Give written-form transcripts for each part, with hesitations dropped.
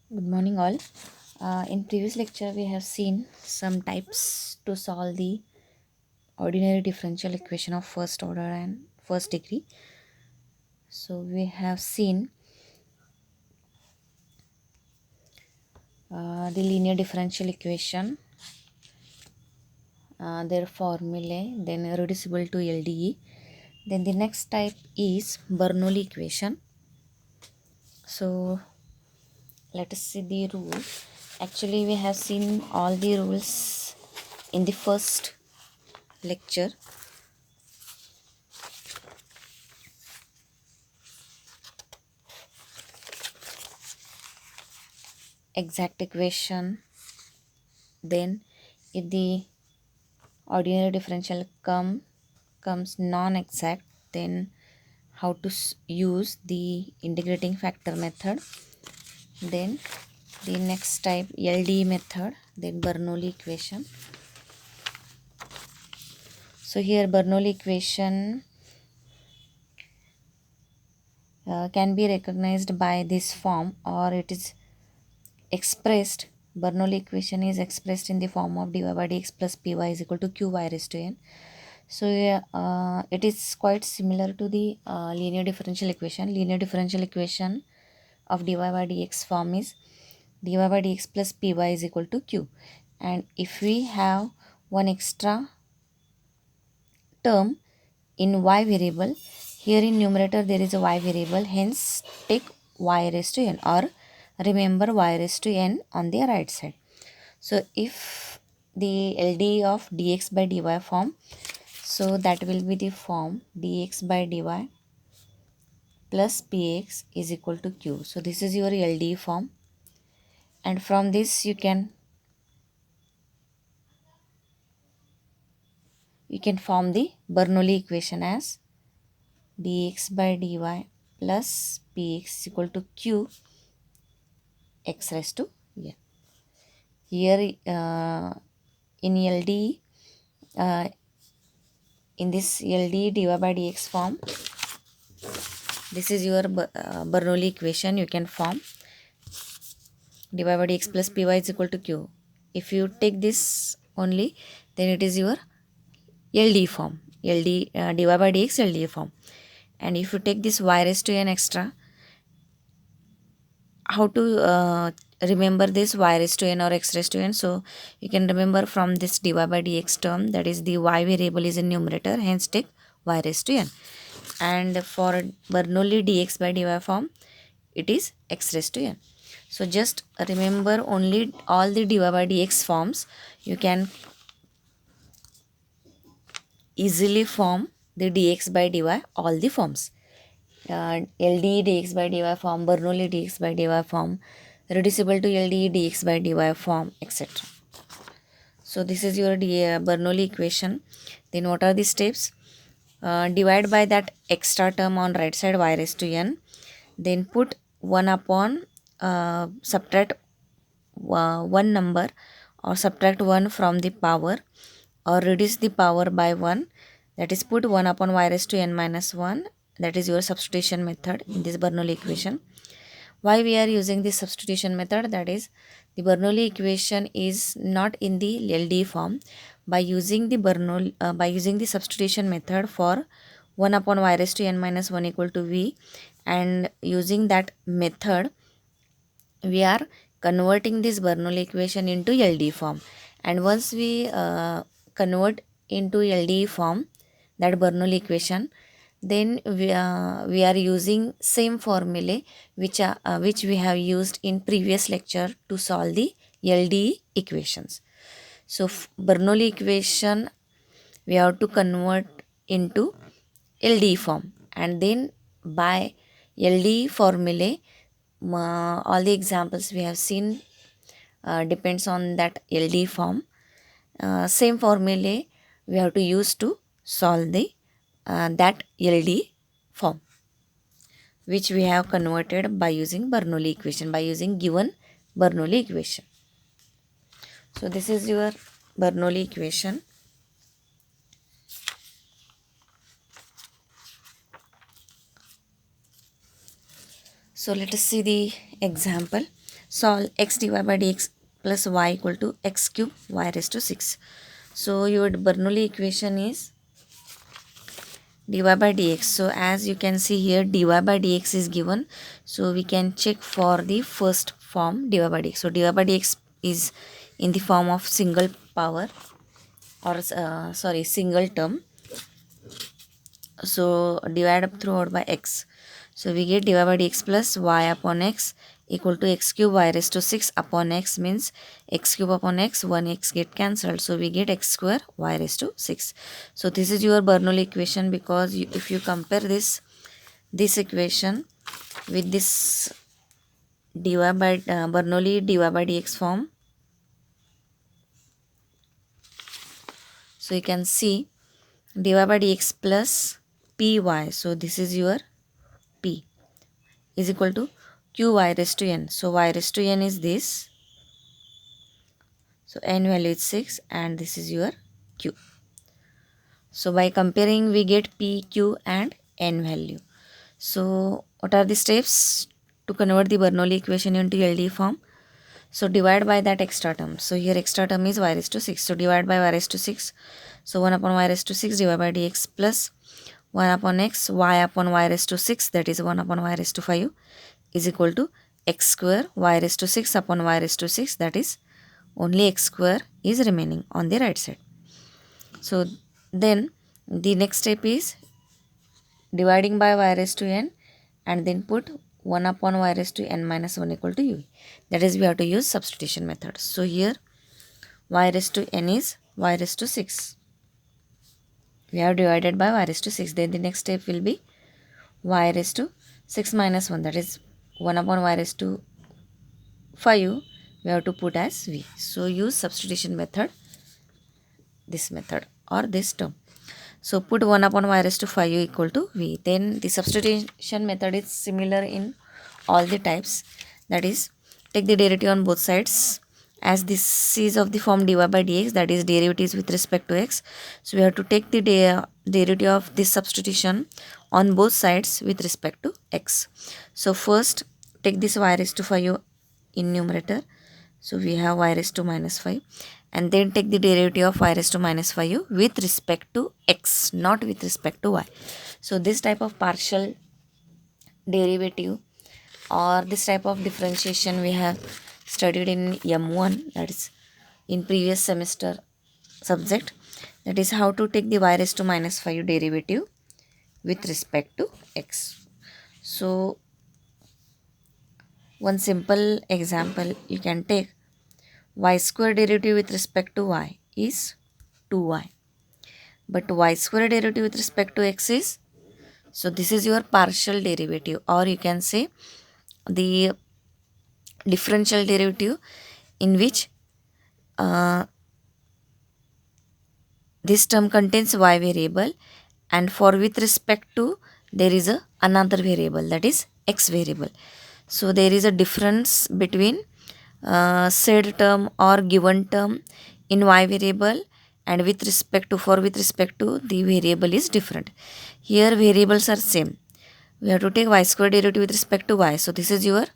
Good morning, all. In previous lecture, we have seen some types to solve the ordinary differential equation of first order and first degree. So we have seen the linear differential equation, their formulae, then reducible to LDE. Then the next type is Bernoulli equation. So let us see the rule. Actually, we have seen all the rules in the first lecture. Exact equation, then if the ordinary differential comes non-exact, then how to use the integrating factor method. Then the next type, LD method, then Bernoulli equation. So here Bernoulli equation can be recognized by this form, or it is expressed. Bernoulli equation is expressed in the form of dy by dx plus py is equal to qy raised to n. So yeah, it is quite similar to the linear differential equation. Linear differential equation of dy by dx form is dy by dx plus py is equal to q. And if we have one extra term in y variable, here in numerator there is a y variable, hence take y raised to n, or remember y raised to n on the right side. So if the LD of dx by dy form, so that will be the form dx by dy plus px is equal to q. So this is your LD form, and from this you can form the Bernoulli equation as dx by dy plus px is equal to q x raised to n. Here in LD, uh, in this LD dy by dx form, this is your Bernoulli equation. You can form dy by dx plus py is equal to q. If you take this only, then it is your LD form, LD dy by dx LD form. And if you take this y raised to n extra, how to remember this y raised to n or x raised to n? So you can remember from this dy by dx term, that is the y variable is in numerator, hence take y raised to n. And for Bernoulli dx by dy form, it is x raised to n. So just remember only all the dy by dx forms. You can easily form the dx by dy all the forms. LD dx by dy form, Bernoulli dx by dy form, reducible to LD dx by dy form, etc. So this is your Bernoulli equation. Then what are the steps? Divide by that extra term on right side y raised to n. Then put 1 upon subtract one number, or subtract 1 from the power, or reduce the power by 1, that is put 1 upon y raised to n minus 1. That is your substitution method in this Bernoulli equation. Why we are using this substitution method? That is, the Bernoulli equation is not in the LD form. By using the by using the substitution method for 1 upon y raised to n minus 1 equal to v, and using that method, we are converting this Bernoulli equation into LD form. And once we convert into LD form, that Bernoulli equation, then we are using same formulae which we have used in previous lecture to solve the LD equations. So Bernoulli equation we have to convert into LD form, and then by LD formulae, all the examples we have seen depends on that LD form. Same formulae we have to use to solve the that LD form, which we have converted by using Bernoulli equation, by using given Bernoulli equation. So this is your Bernoulli equation. So let us see the example. solve x dy by dx plus y equal to x cube y raised to 6. So your Bernoulli equation is dy by dx. So as you can see here, dy by dx is given. So we can check for the first form dy by dx. So dy by dx is in the form of single power, or single term. So divide up throughout by x. So we get dy by dx plus y upon x equal to x cube y raised to 6 upon x, means x cube upon x, 1x get cancelled. So we get x square y raised to 6. So this is your Bernoulli equation, because if you compare this equation with this dy by Bernoulli dy by dx form, so you can see dy by dx plus py. So this is your p is equal to q y raised to n. So y raised to n is this. So n value is 6 and this is your q. So by comparing we get p, q and n value. So what are the steps to convert the Bernoulli equation into LD form? So divide by that extra term. So here extra term is y raised to 6. So divide by y raised to 6. So 1 upon y raised to 6 divided by dx plus 1 upon x, y upon y raised to 6, that is 1 upon y raised to 5, is equal to x square y raised to 6 upon y raised to 6, that is only x square is remaining on the right side. So then the next step is dividing by y raised to n and then put 1 upon y raised to n minus 1 equal to u. That is, we have to use substitution method. So here y raised to n is y raised to 6. We have divided by y raised to 6. Then the next step will be y raised to 6 minus 1, that is 1 upon y raised to 5, we have to put as v. So use substitution method, this method or this term. So put 1 upon y raised to 5 equal to v. Then the substitution method is similar in all the types. That is, take the derivative on both sides. As this is of the form dy by dx, that is derivatives with respect to x. So we have to take the derivative of this substitution on both sides with respect to x. So first take this y raised to 5 in numerator. So we have y raised to minus 5. And then take the derivative of y raised to minus 5 with respect to x, not with respect to y. So this type of partial derivative or this type of differentiation we have studied in M1, that is in previous semester subject, that is how to take the y raised to minus 5 derivative with respect to x. So one simple example you can take, y square derivative with respect to y is 2y, but y square derivative with respect to x is, so this is your partial derivative, or you can say the differential derivative in which this term contains y variable, and for with respect to there is another variable, that is x variable. So there is a difference between said term or given term in y variable, and with respect to the variable is different. Here variables are same. We have to take y square derivative with respect to y. So this is your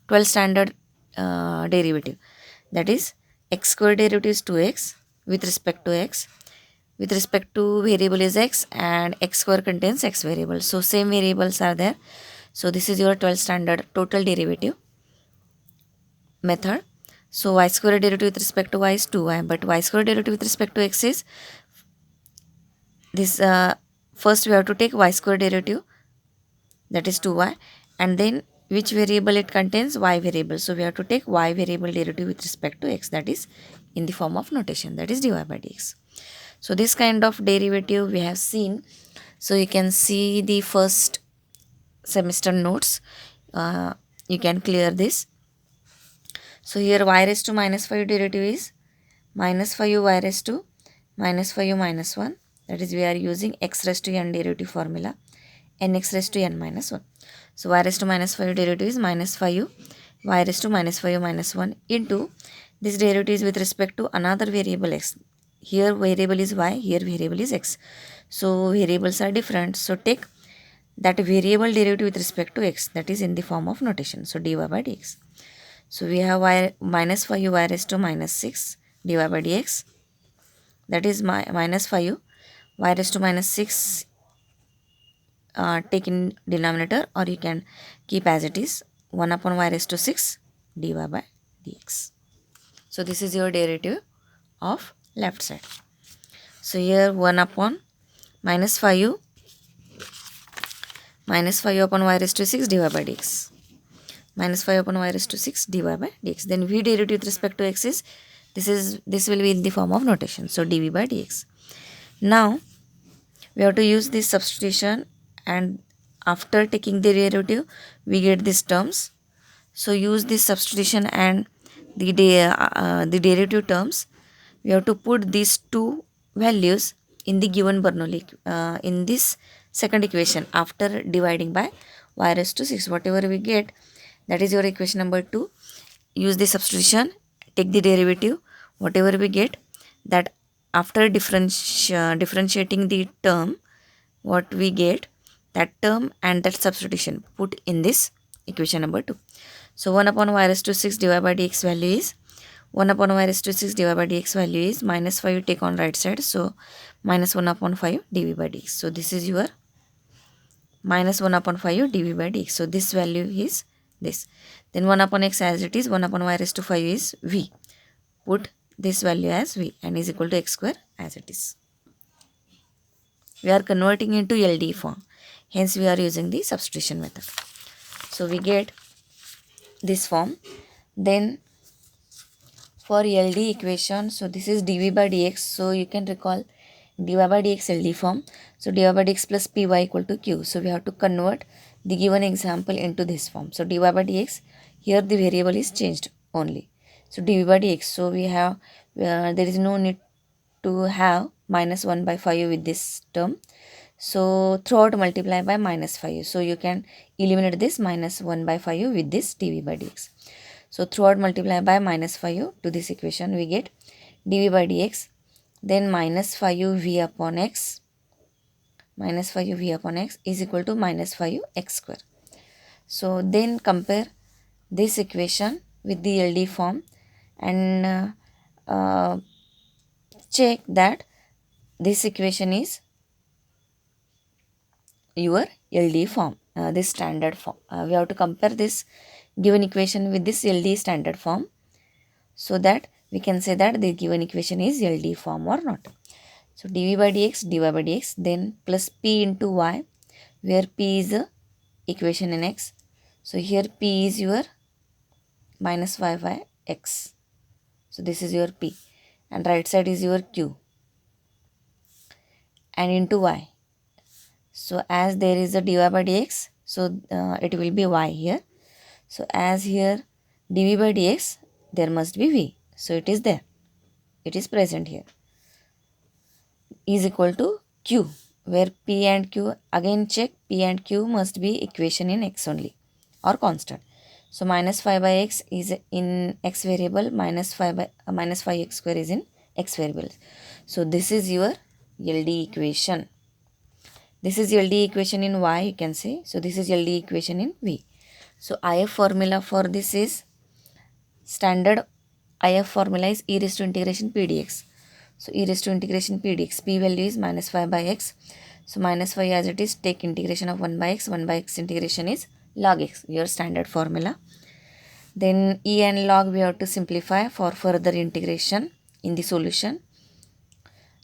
12th standard derivative, that is x square derivative is 2x with respect to x, with respect to variable is x, and x square contains x variable. So same variables are there. So this is your 12th standard total derivative method. So y square derivative with respect to y is 2y, but y square derivative with respect to x is this. First we have to take y square derivative, that is 2y, and then which variable it contains, y variable. So we have to take y variable derivative with respect to x, that is in the form of notation, that is dy by dx. So this kind of derivative we have seen. So you can see the first semester notes, you can clear this. So here y raised to minus 5 derivative is minus 5 y raised to minus 5 minus 1, that is we are using x raised to n derivative formula, n x raised to n minus 1. So y raised to minus 5 derivative is minus 5 y raised to minus 5 minus 1 into this derivative is with respect to another variable x. Here variable is y, here variable is x. So variables are different. So take that variable derivative with respect to x, that is in the form of notation. So dy by dx. So we have y minus 5 y raised to minus 6 dy by dx, that is minus 5 y raised to minus 6 take in denominator, or you can keep as it is 1 upon y raised to 6 dy by dx. So this is your derivative of left side. So here 1 upon minus 5 upon y raised to 6 dy by dx, minus 5 upon y raised to 6 dy by dx. Then v derivative with respect to x is this will be in the form of notation, so dv by dx. Now we have to use this substitution, and after taking the derivative we get these terms. So use this substitution and the derivative terms. We have to put these two values in the given Bernoulli in this second equation after dividing by y raised to 6. Whatever we get, that is your equation number 2. Use the substitution, take the derivative, whatever we get, that after differentiating the term, what we get, that term and that substitution put in this equation number 2. So 1 upon y raised to 6 divided by dx value is 1 upon y raised to 6 divided by dx value is minus 5, take on right side, so minus 1 upon 5 dv by dx. So this is your minus 1 upon 5 dv by dx. So this value is this. Then 1 upon x as it is, 1 upon y raised to 5 is v. Put this value as v and is equal to x square as it is. We are converting into LD form, hence we are using the substitution method. So we get this form. Then for LD equation, so this is dv by dx, so you can recall dy by dx LD form. So dy by dx plus py equal to q. So we have to convert the given example into this form. So dy by dx, here the variable is changed only. So dv by dx, so we have there is no need to have minus 1 by 5 with this term. So throughout multiply by minus 5. So you can eliminate this minus 1 by 5 with this dv by dx. So throughout multiply by minus 5 to this equation, we get dv by dx, then minus 5 v upon x, minus 5 v upon x is equal to minus 5 x square. So then compare this equation with the LD form and check that this equation is your LD form, this standard form. We have to compare this given equation with this LD standard form, so that we can say that the given equation is LD form or not. So dv by dx, dy by dx, then plus p into y, where p is the equation in x. So here p is your minus 5 by x. So this is your p, and right side is your q, and into y. So as there is a dy by dx, so it will be y here. So as here dv by dx, there must be v. So it is there. It is present here. Is equal to q, where p and q, again check, p and q must be equation in x only or constant. So minus 5 by x is in x variable, minus 5 x square is in x variable. So this is your LD equation. This is LD equation in y, you can say. So this is LD equation in v. So IF formula for this is, standard IF formula is e raised to integration p dx. So e raised to integration p dx, p value is minus 5 by x. So minus 5 as it is, take integration of 1 by x. 1 by x integration is log x, your standard formula. Then e and log we have to simplify for further integration in the solution.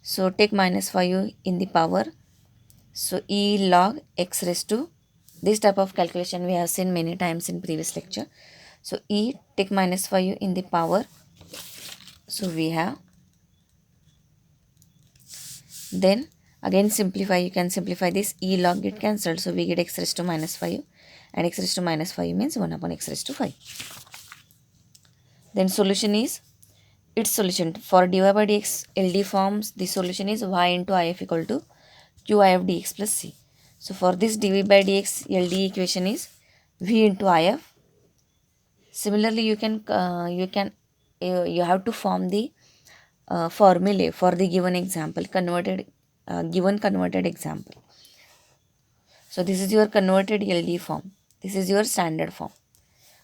So take minus 5 in the power. So e log x raised to, this type of calculation we have seen many times in previous lecture. So e, take minus 5 in the power. So we have, then again simplify, you can simplify this, e log get cancelled. So we get x raised to minus 5, and x raised to minus 5 means 1 upon x raised to 5. Then solution is, its solution for dy by dx LD forms, the solution is y into if equal to q if dx plus c. So for this dv by dx LD equation is v into if. Similarly, you have to form the formulae for the given example, converted example. So this is your converted LD form. This is your standard form.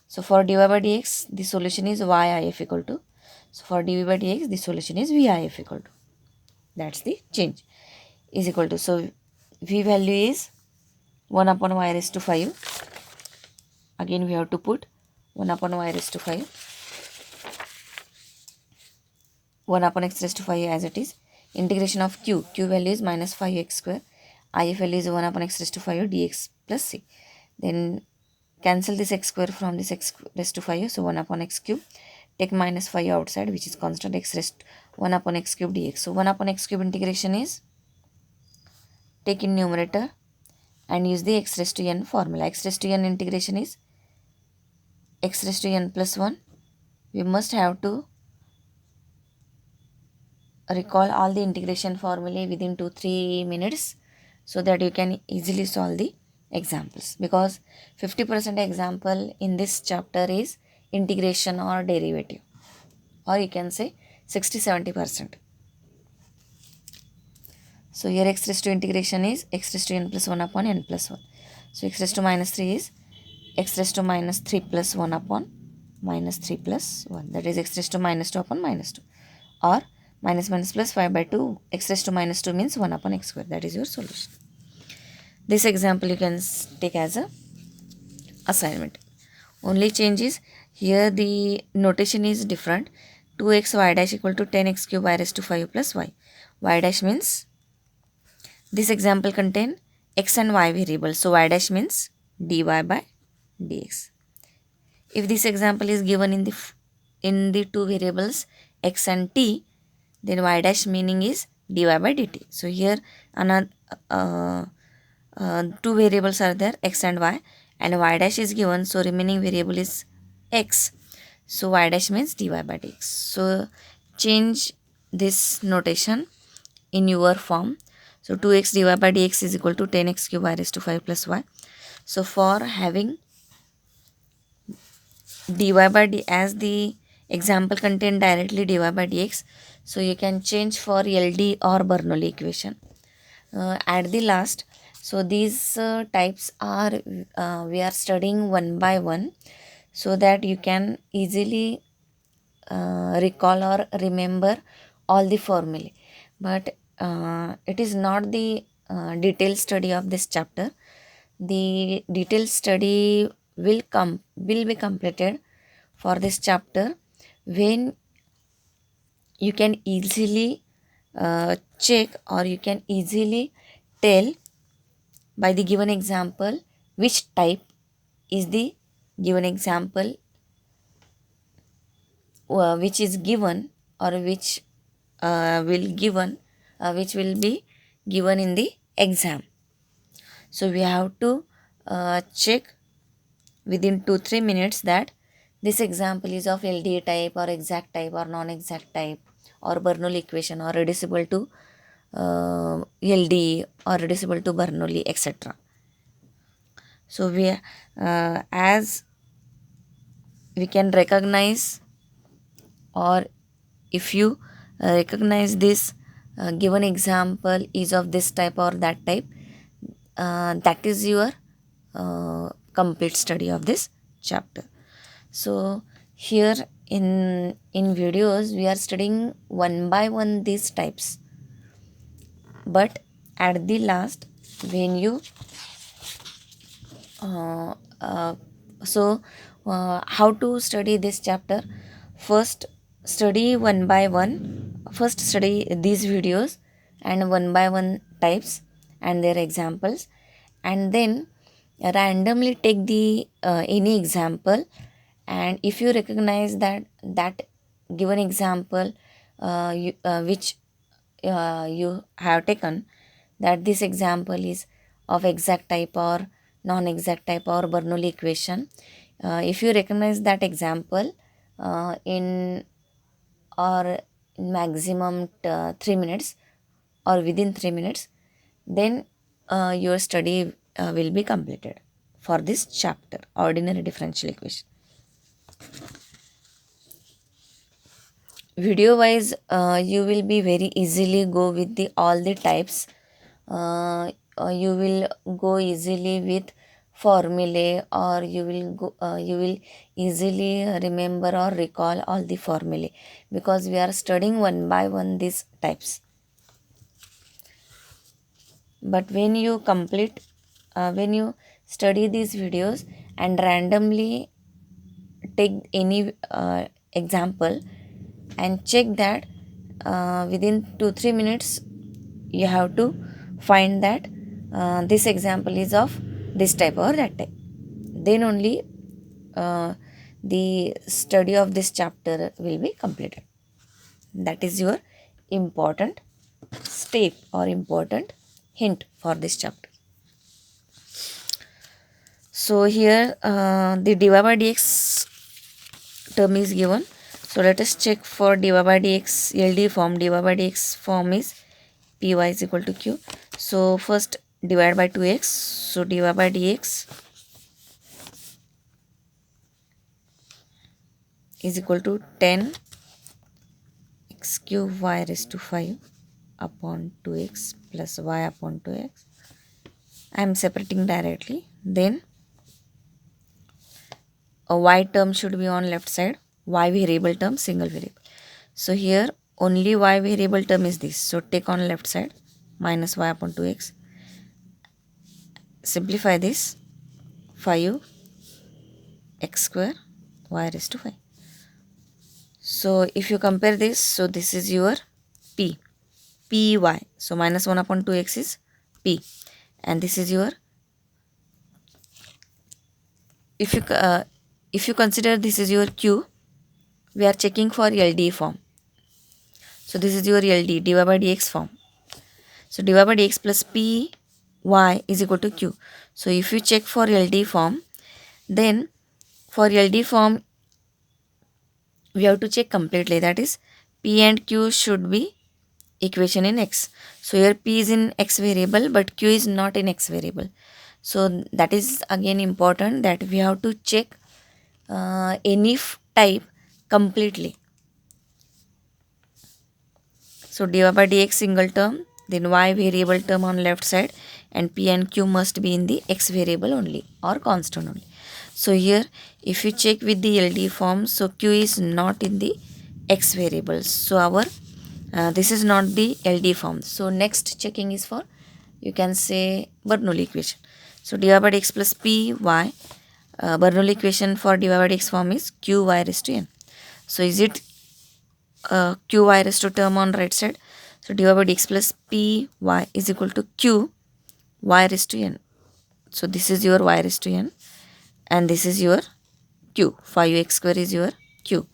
So for dy by dx, the solution is yif equal to. So for dv by dx, the solution is vif equal to. That's the change. Is equal to. So v value is 1 upon y raised to 5. Again we have to put 1 upon y raised to 5. 1 upon x raised to 5 as it is. Integration of q value is minus 5x square. If value is 1 upon x raised to 5 dx plus c. Then cancel this x square from this x raised to 5. So 1 upon x cube. Take minus 5 outside, which is constant, x raised to 1 upon x cube dx. So 1 upon x cube integration is, take in numerator and use the x raised to n formula. X raised to n integration is x raised to n plus 1. We must have to recall all the integration formulae within 2-3 minutes so that you can easily solve the examples, because 50% example in this chapter is integration or derivative, or you can say 60-70%. So here x raised to integration is x raised to n plus 1 upon n plus 1. So x raised to minus 3 is x raised to minus 3 plus 1 upon minus 3 plus 1. That is x raised to minus 2 upon minus 2. Or minus minus plus 5 by 2. X raised to minus 2 means 1 upon x square. That is your solution. This example you can take as a assignment. Only change is here the notation is different. 2x y dash equal to 10x cube y raised to 5 plus y. Y dash means this example contain x and y variables. So y dash means dy by dx. If this example is given in the two variables x and t, then y dash meaning is dy by dt. So here another two variables are there, x and y dash is given, so remaining variable is x. So y dash means dy by dx. So change this notation in your form. So 2x dy by dx is equal to 10x cube y raised to 5 plus y. So for having dy by d as the example contain directly dy by dx, so you can change for LD or Bernoulli equation. At the last, so these types are we are studying one by one, so that you can easily recall or remember all the formulae. But it is not the detailed study of this chapter. The detailed study will be completed for this chapter when you can easily check, or you can easily tell by the given example which type is the given example which is given, or which which will be given in the exam. So we have to check within 2-3 minutes that this example is of LDA type, or exact type, or non-exact type, or Bernoulli equation, or reducible to LD, or reducible to Bernoulli, etc. So we as we can recognize, or if you recognize this given example is of this type or that type, that is your complete study of this chapter. So here in videos we are studying one by one these types, but at the last when you how to study this chapter? First study one by one. First study these videos and one by one types and their examples, and then randomly take the any example, and if you recognize that given example which you have taken, that this example is of exact type or non-exact type or Bernoulli equation, if you recognize that example in or maximum 3 minutes or within 3 minutes, then your study will be completed for this chapter, ordinary differential equation. Video wise you will be very easily go with the all the types. You will go easily with formulae, or you will easily remember or recall all the formulae, because we are studying one by one these types. But when you study these videos and randomly take any example and check that, within 2 3 minutes you have to find that this example is of this type or that type, then only uh, the study of this chapter will be completed. That is your important step or important hint for this chapter. So here the dy by dx term is given. So let us check for dy by dx LD form. Dy by dx form is py is equal to q. So first divide by 2x. So dy by dx is equal to 10 x cube y raised to 5 upon 2x plus y upon 2x. I am separating directly. Then a y term should be on left side, y variable term single variable. So here only y variable term is this. So take on left side minus y upon 2x. Simplify this, 5 x square y raised to 5. So if you compare this, so this is your p, py. So minus 1 upon 2x is p, and this is your, if you consider this is your q, we are checking for LD form. So this is your LD, dy by dx form. So dy by dx plus py is equal to q. So if you check for LD form, then for LD form we have to check completely, that is p and q should be equation in x. So here p is in x variable but q is not in x variable. So that is again important, that we have to check any type completely. So dy by dx single term, then y variable term on left side, and p and q must be in the x variable only or constant only. So here if you check with the LD form, so q is not in the x variable. So our this is not the LD form. So next checking is for, you can say, Bernoulli equation. So dy by dx plus py, Bernoulli equation for dy by dx form is qy raised to n. So is it qy raised to term on right side? So dy by dx plus py is equal to q y raised to n. So this is your y raised to n and this is your q. 5x square is your q.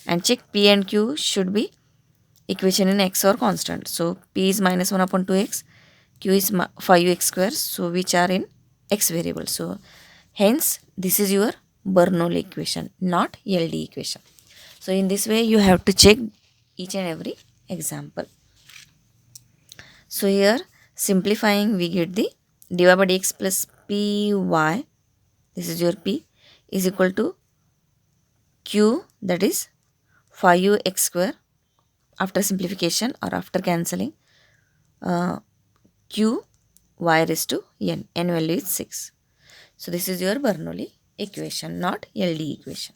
And check p and q should be equation in x or constant. So p is minus 1 upon 2x, q is 5x square, so which are in x variable. So hence this is your Bernoulli equation, not LD equation. So in this way you have to check each and every example. So here simplifying we get the dy by dx plus py, this is your p, is equal to q, that is 5x square after simplification or after cancelling, q y raised to n value is 6. So this is your Bernoulli equation, not LD equation.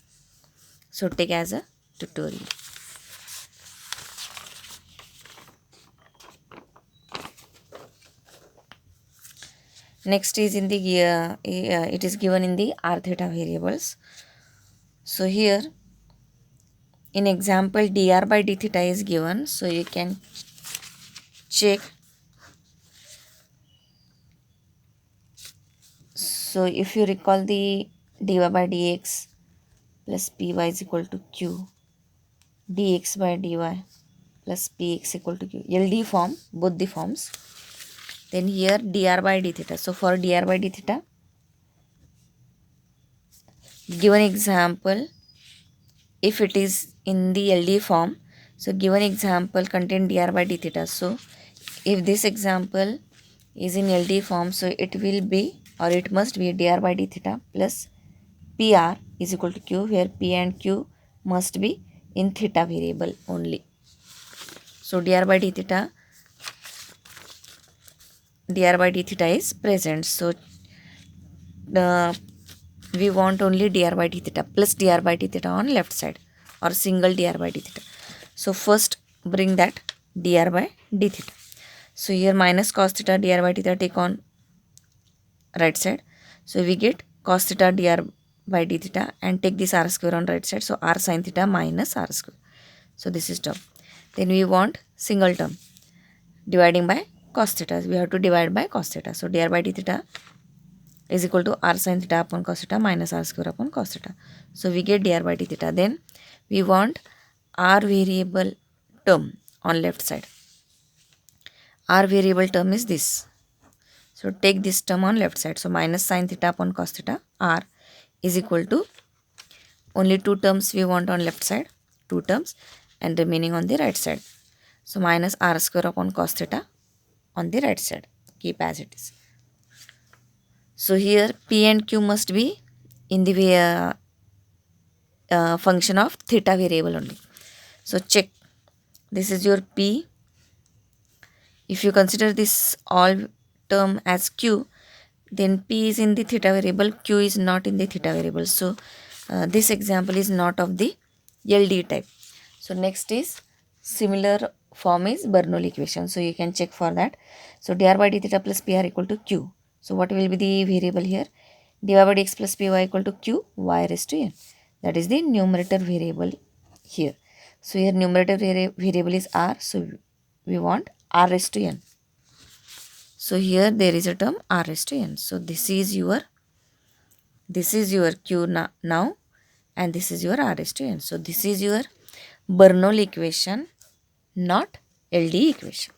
So take as a tutorial. Next is in the it is given in the r theta variables. So here in example dr by d theta is given, so you can check. So if you recall the dy by dx plus py is equal to q, dx by dy plus px equal to q, LD form, both the forms. Then here dr by d theta. So for dr by d theta, given example, if it is in the LD form, so given example contain dr by d theta. So if this example is in LD form, so it will be, or it must be, dr by d theta plus pr is equal to q, where p and q must be in theta variable only. So dr by d theta is present. So we want only dr by d theta plus dr by d theta on left side or single dr by d theta. So first bring that dr by d theta. So here minus cos theta dr by theta take on right side. So we get cos theta dr by d theta and take this r square on right side. So r sin theta minus r square. So this is term. Then we want single term dividing by cos theta. We have to divide by cos theta. So dr by d theta is equal to r sin theta upon cos theta minus r square upon cos theta. So we get dr by d theta. Then we want r variable term on left side. R variable term is this. So take this term on left side. So minus sin theta upon cos theta r is equal to only two terms we want on left side, two terms, and remaining on the right side. So minus r square upon cos theta on the right side. Keep as it is. So here p and q must be in the way, function of theta variable only. So check. This is your p. If you consider this all term as q, then p is in the theta variable, q is not in the theta variable. So this example is not of the LD type. So next is similar form is Bernoulli equation. So you can check for that. So dr by d theta plus pr equal to q. So what will be the variable here? dy by dx plus py equal to q y raised to n. That is the numerator variable here. So here numerator variable is r. So we want r raised to n. So here there is a term r raised to n. So this is your q now and this is your r raised to n. So this is your Bernoulli equation, not LD equation.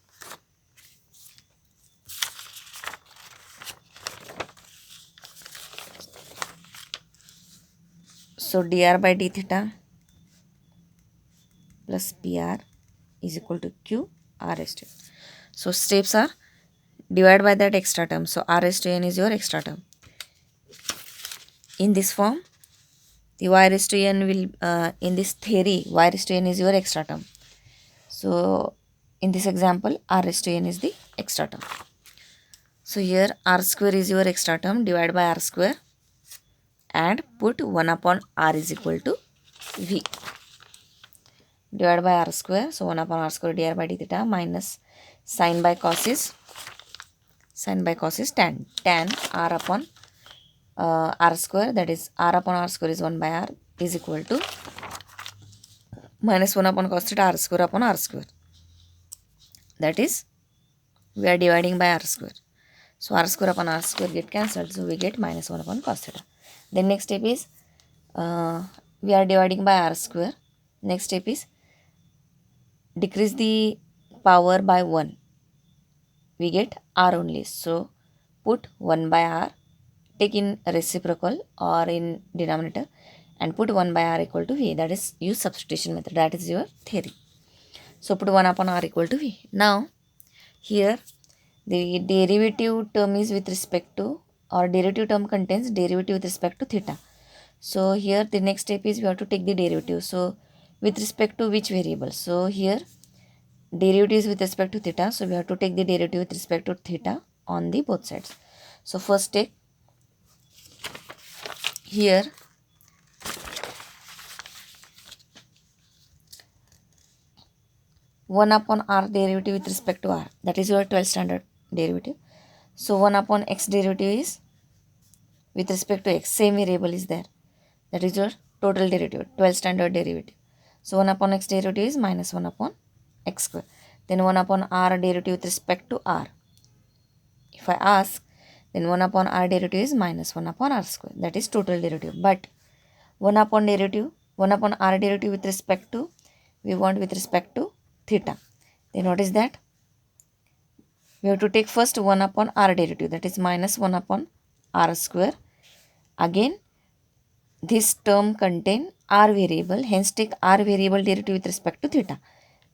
So dr by d theta plus pr is equal to q r raised to n. So steps are divide by that extra term. So r raised to n is your extra term. In this form, the y raised to n will, in this theory, y raised to n is your extra term. So in this example, r raised to n is the extra term. So here r square is your extra term, divide by r square and put 1 upon r is equal to v. Divide by r square, so 1 upon r square dr by d theta minus sin by cos is tan r upon r square, that is r upon r square is 1 by r is equal to minus 1 upon cos theta r square upon r square. That is, we are dividing by r square. So r square upon r square get cancelled. So we get minus 1 upon cos theta. Then next step is, we are dividing by r square. Next step is decrease the power by 1. We get r only. So put 1 by r, take in reciprocal or in denominator and put 1 by r equal to v. That is, use substitution method. That is your theory. So put 1 upon r equal to v. Now here the derivative term is with respect to, or derivative term contains derivative with respect to theta. So here the next step is we have to take the derivative. So with respect to which variable? So here derivative is with respect to theta. So we have to take the derivative with respect to theta on the both sides. So first take here one upon r derivative with respect to r. That is your 12th standard derivative. So 1 upon x derivative is with respect to x. Same variable is there. That is your total derivative, 12th standard derivative. So 1 upon x derivative is minus 1 upon x square. Then 1 upon r derivative with respect to r. If I ask, then 1 upon r derivative is minus 1 upon r square. That is total derivative. But 1 upon r derivative with respect to, we want with respect to theta. Then what is that? We have to take first 1 upon r derivative, that is minus 1 upon r square. Again, this term contain r variable, hence take r variable derivative with respect to theta.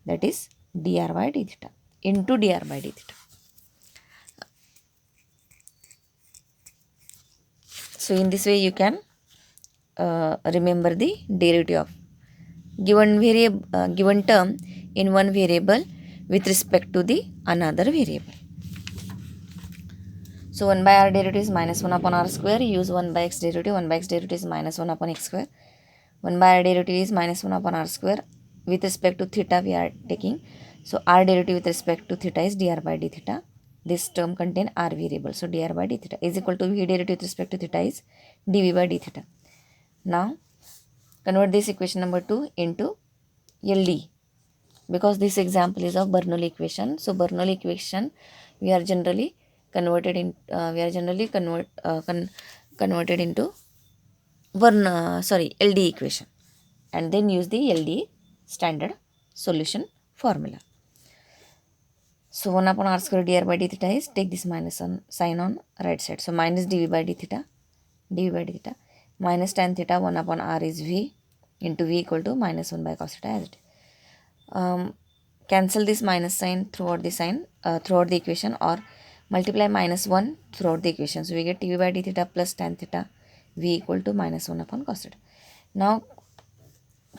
That is dr by d theta into dr by d theta. So in this way you can remember the derivative of given term in one variable with respect to the another variable. So 1 by r derivative is minus 1 upon r square. Use 1 by x derivative. 1 by x derivative is minus 1 upon x square. 1 by r derivative is minus 1 upon r square. With respect to theta we are taking. So r derivative with respect to theta is dr by d theta. This term contain r variable. So dr by d theta is equal to v derivative with respect to theta is dv by d theta. Now convert this equation number 2 into LD, because this example is of Bernoulli equation. So Bernoulli equation we are generally converted into LD equation, and then use the LD standard solution formula. So 1 upon r square dr by d theta is, take this minus sign on right side. So minus dv by d theta, minus tan theta 1 upon r is v into v equal to minus 1 by cos theta as it is. Cancel this minus sign throughout the equation, or multiply minus 1 throughout the equation. So we get dv by d theta plus tan theta v equal to minus 1 upon cos theta. Now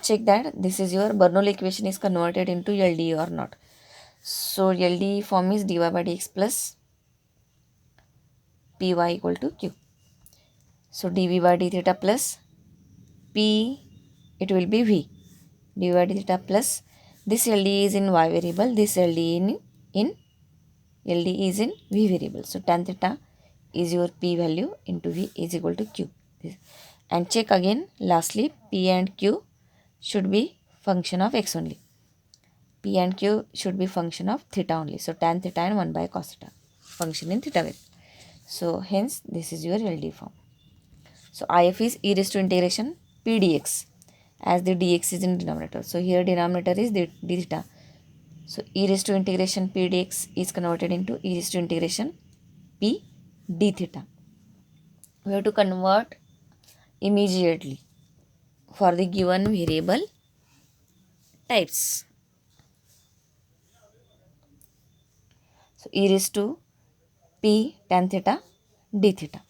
check that this is your Bernoulli equation is converted into LD or not. So LD form is dy by dx plus py equal to q. So dv by d theta plus p, it will be v, dv by d theta plus, this LD is in y variable, this LD is in v variable. So tan theta is your p value into v is equal to q. And check again, lastly p and q should be function of x only. P and q should be function of theta only. So tan theta and 1 by cos theta function in theta variable. So hence this is your LD form. So IF is e raised to integration p dx, as the dx is in denominator. So here denominator is d theta. So e raised to integration p dx is converted into e raised to integration p d theta. We have to convert immediately for the given variable types. So e raised to p tan theta d theta.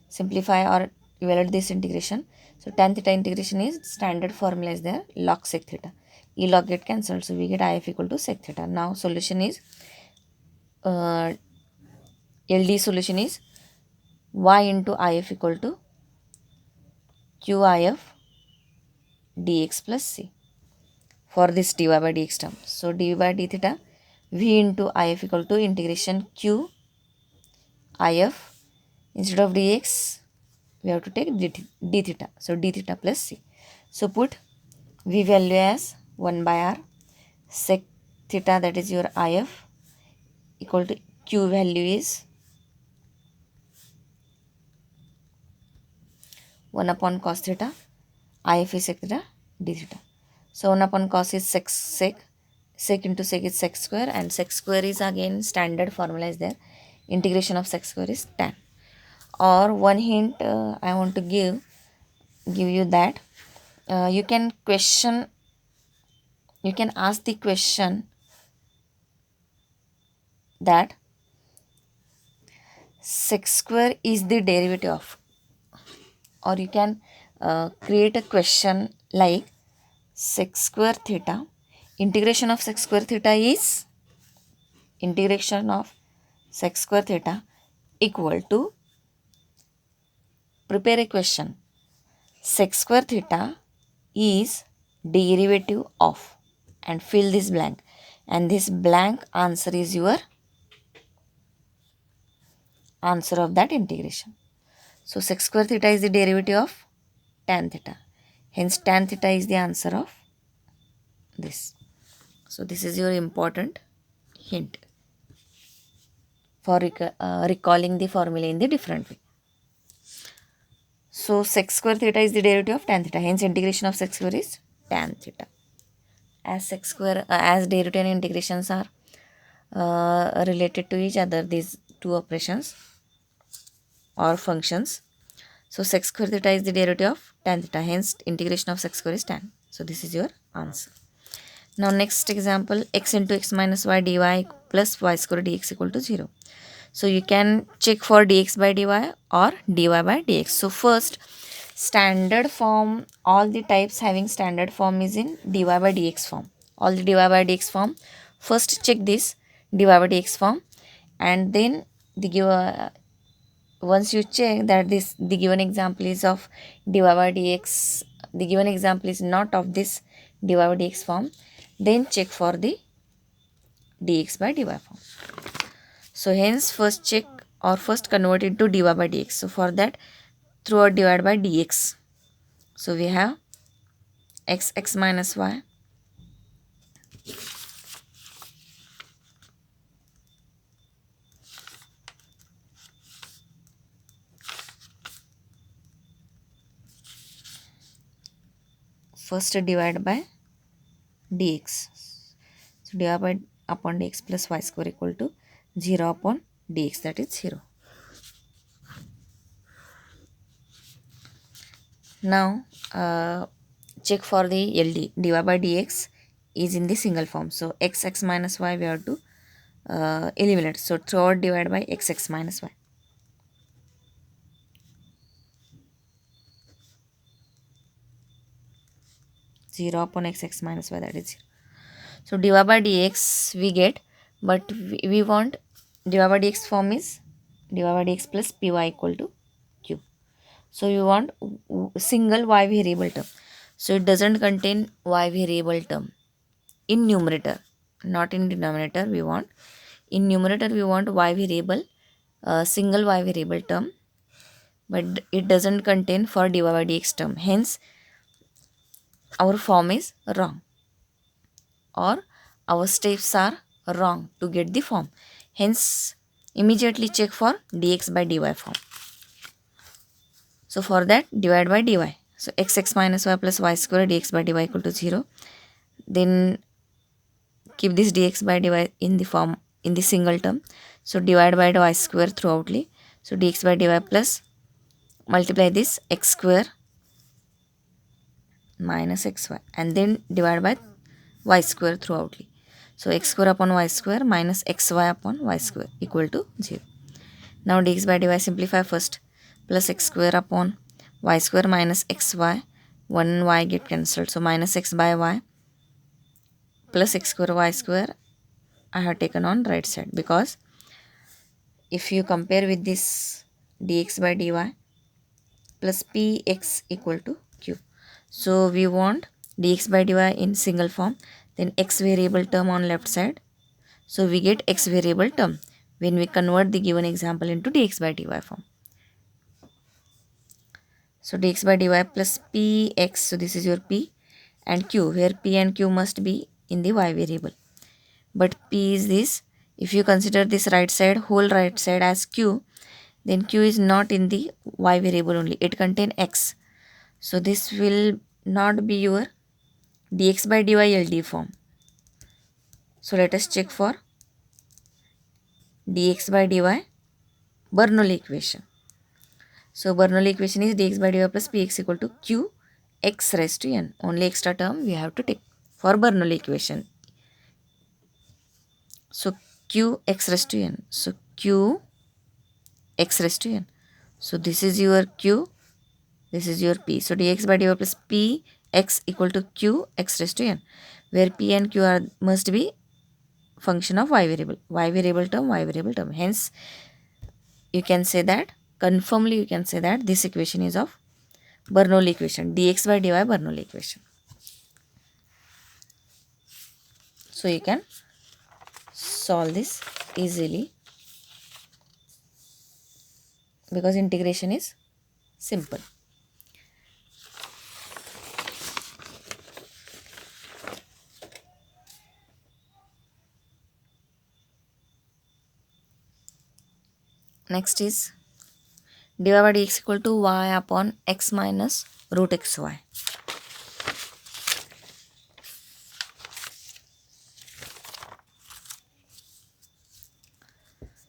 Simplify or evaluate this integration. So tan theta integration is standard formula is there, log sec theta. E log get cancelled, so we get IF equal to sec theta. Now solution is LD solution is y into IF equal to QIF dx plus c for this dy by dx term. So dy by d theta v into IF equal to integration q IF, instead of dx we have to take d theta. So d theta plus c. So put v value as 1 by r, sec theta that is your IF equal to q value is 1 upon cos theta, IF is sec theta d theta. So 1 upon cos is sec into sec is sec square, and sec square is again standard formula is there. Integration of sec square is tan. Or one hint I want to give you that you can ask the question that sec square is the derivative of, or you can create a question like sec square theta, integration of sec square theta is equal to, prepare a question, sec square theta is derivative of, and fill this blank, and this blank answer is your answer of that integration. So sec square theta is the derivative of tan theta, hence tan theta is the answer of this. So this is your important hint for recalling the formula in the different way. So sec square theta is the derivative of tan theta, hence integration of sec square is tan theta. As sec square as derivative and integrations are related to each other, these two operations or functions. So sec square theta is the derivative of tan theta, hence integration of sec square is tan. So this is your answer. Now next example, x into x minus y dy plus y square dx equal to 0. So you can check for dx by dy or dy by dx. So first, standard form, all the types having standard form is in dy by dx form. All the dy by dx form, first check this dy by dx form, and then the once you check that this the given example is of dy by dx, the given example is not of this dy by dx form, then check for the dx by dy form. So hence first check or first convert it to dy by dx. So for that, throughout divide by dx. So we have x minus y first divide by dx. So divide by upon dx plus y square equal to 0 upon dx, that is 0. Now check for the LD. dy by dx is in the single form. So x minus y we have to eliminate. So throughout divide by x minus y. Zero upon x minus y, that is 0. So dy by dx we get, but we want dy by dx form is dy by dx plus py equal to q. So you want single y variable term. So it doesn't contain y variable term in numerator, not in denominator. We want in numerator we want y variable, single y variable term, but it doesn't contain for dy by dx term. Hence our form is wrong, or our steps are wrong to get the form. Hence immediately check for dx by dy form. So for that, divide by dy. So x minus y plus y square dx by dy equal to 0. Then keep this dx by dy in the form, in the single term. So divide by y square throughoutly. So dx by dy plus multiply this x square minus xy, and then divide by y square throughoutly. So x square upon y square minus xy upon y square equal to 0. Now dx by dy simplify first, plus x square upon y square minus xy, 1 y get cancelled. So minus x by y plus x square y square I have taken on right side, because if you compare with this dx by dy plus px equal to q. So we want dx by dy in single form, then x variable term on left side. So we get x variable term when we convert the given example into dx by dy form. So dx by dy plus px, so this is your p and q, where p and q must be in the y variable. But p is this, if you consider this right side, whole right side as q, then q is not in the y variable only, it contain x. So this will not be your dx by dy LD form. So let us check for dx by dy Bernoulli equation. So Bernoulli equation is dx by dy plus px equal to q x raised to n. Only extra term we have to take for Bernoulli equation. So q x raised to n. So q x raised to n. So this is your q, this is your p. So dx by dy plus p x equal to q x raised to n, where p and q are must be function of y variable. Y variable term, y variable term. Hence you can say that, confirmly you can say that this equation is of Bernoulli equation, dx by dy Bernoulli equation. So you can solve this easily, because integration is simple. Next is dy by dx equal to y upon x minus root xy.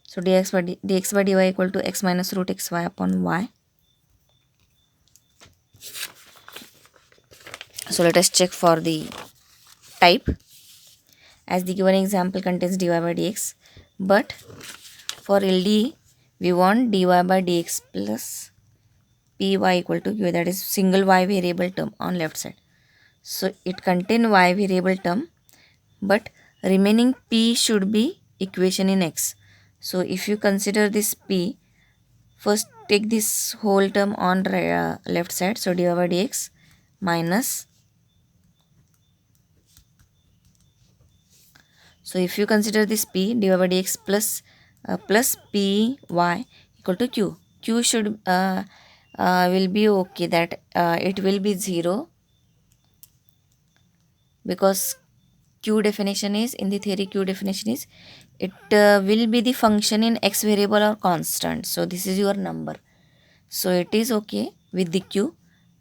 So dx by dy equal to x minus root xy upon y. So let us check for the type, as the given example contains dy by dx, but for LD we want dy by dx plus py equal to q, that is single y variable term on left side. So it contain y variable term, but remaining p should be equation in x. So if you consider this p First take this whole term on left side, so dy by dx minus, so if you consider this p, dy by dx plus py equal to q. Q should will be okay, that it will be 0, because q definition is, in the theory q definition is, it will be the function in x variable or constant. So this is your number, so it is okay with the q.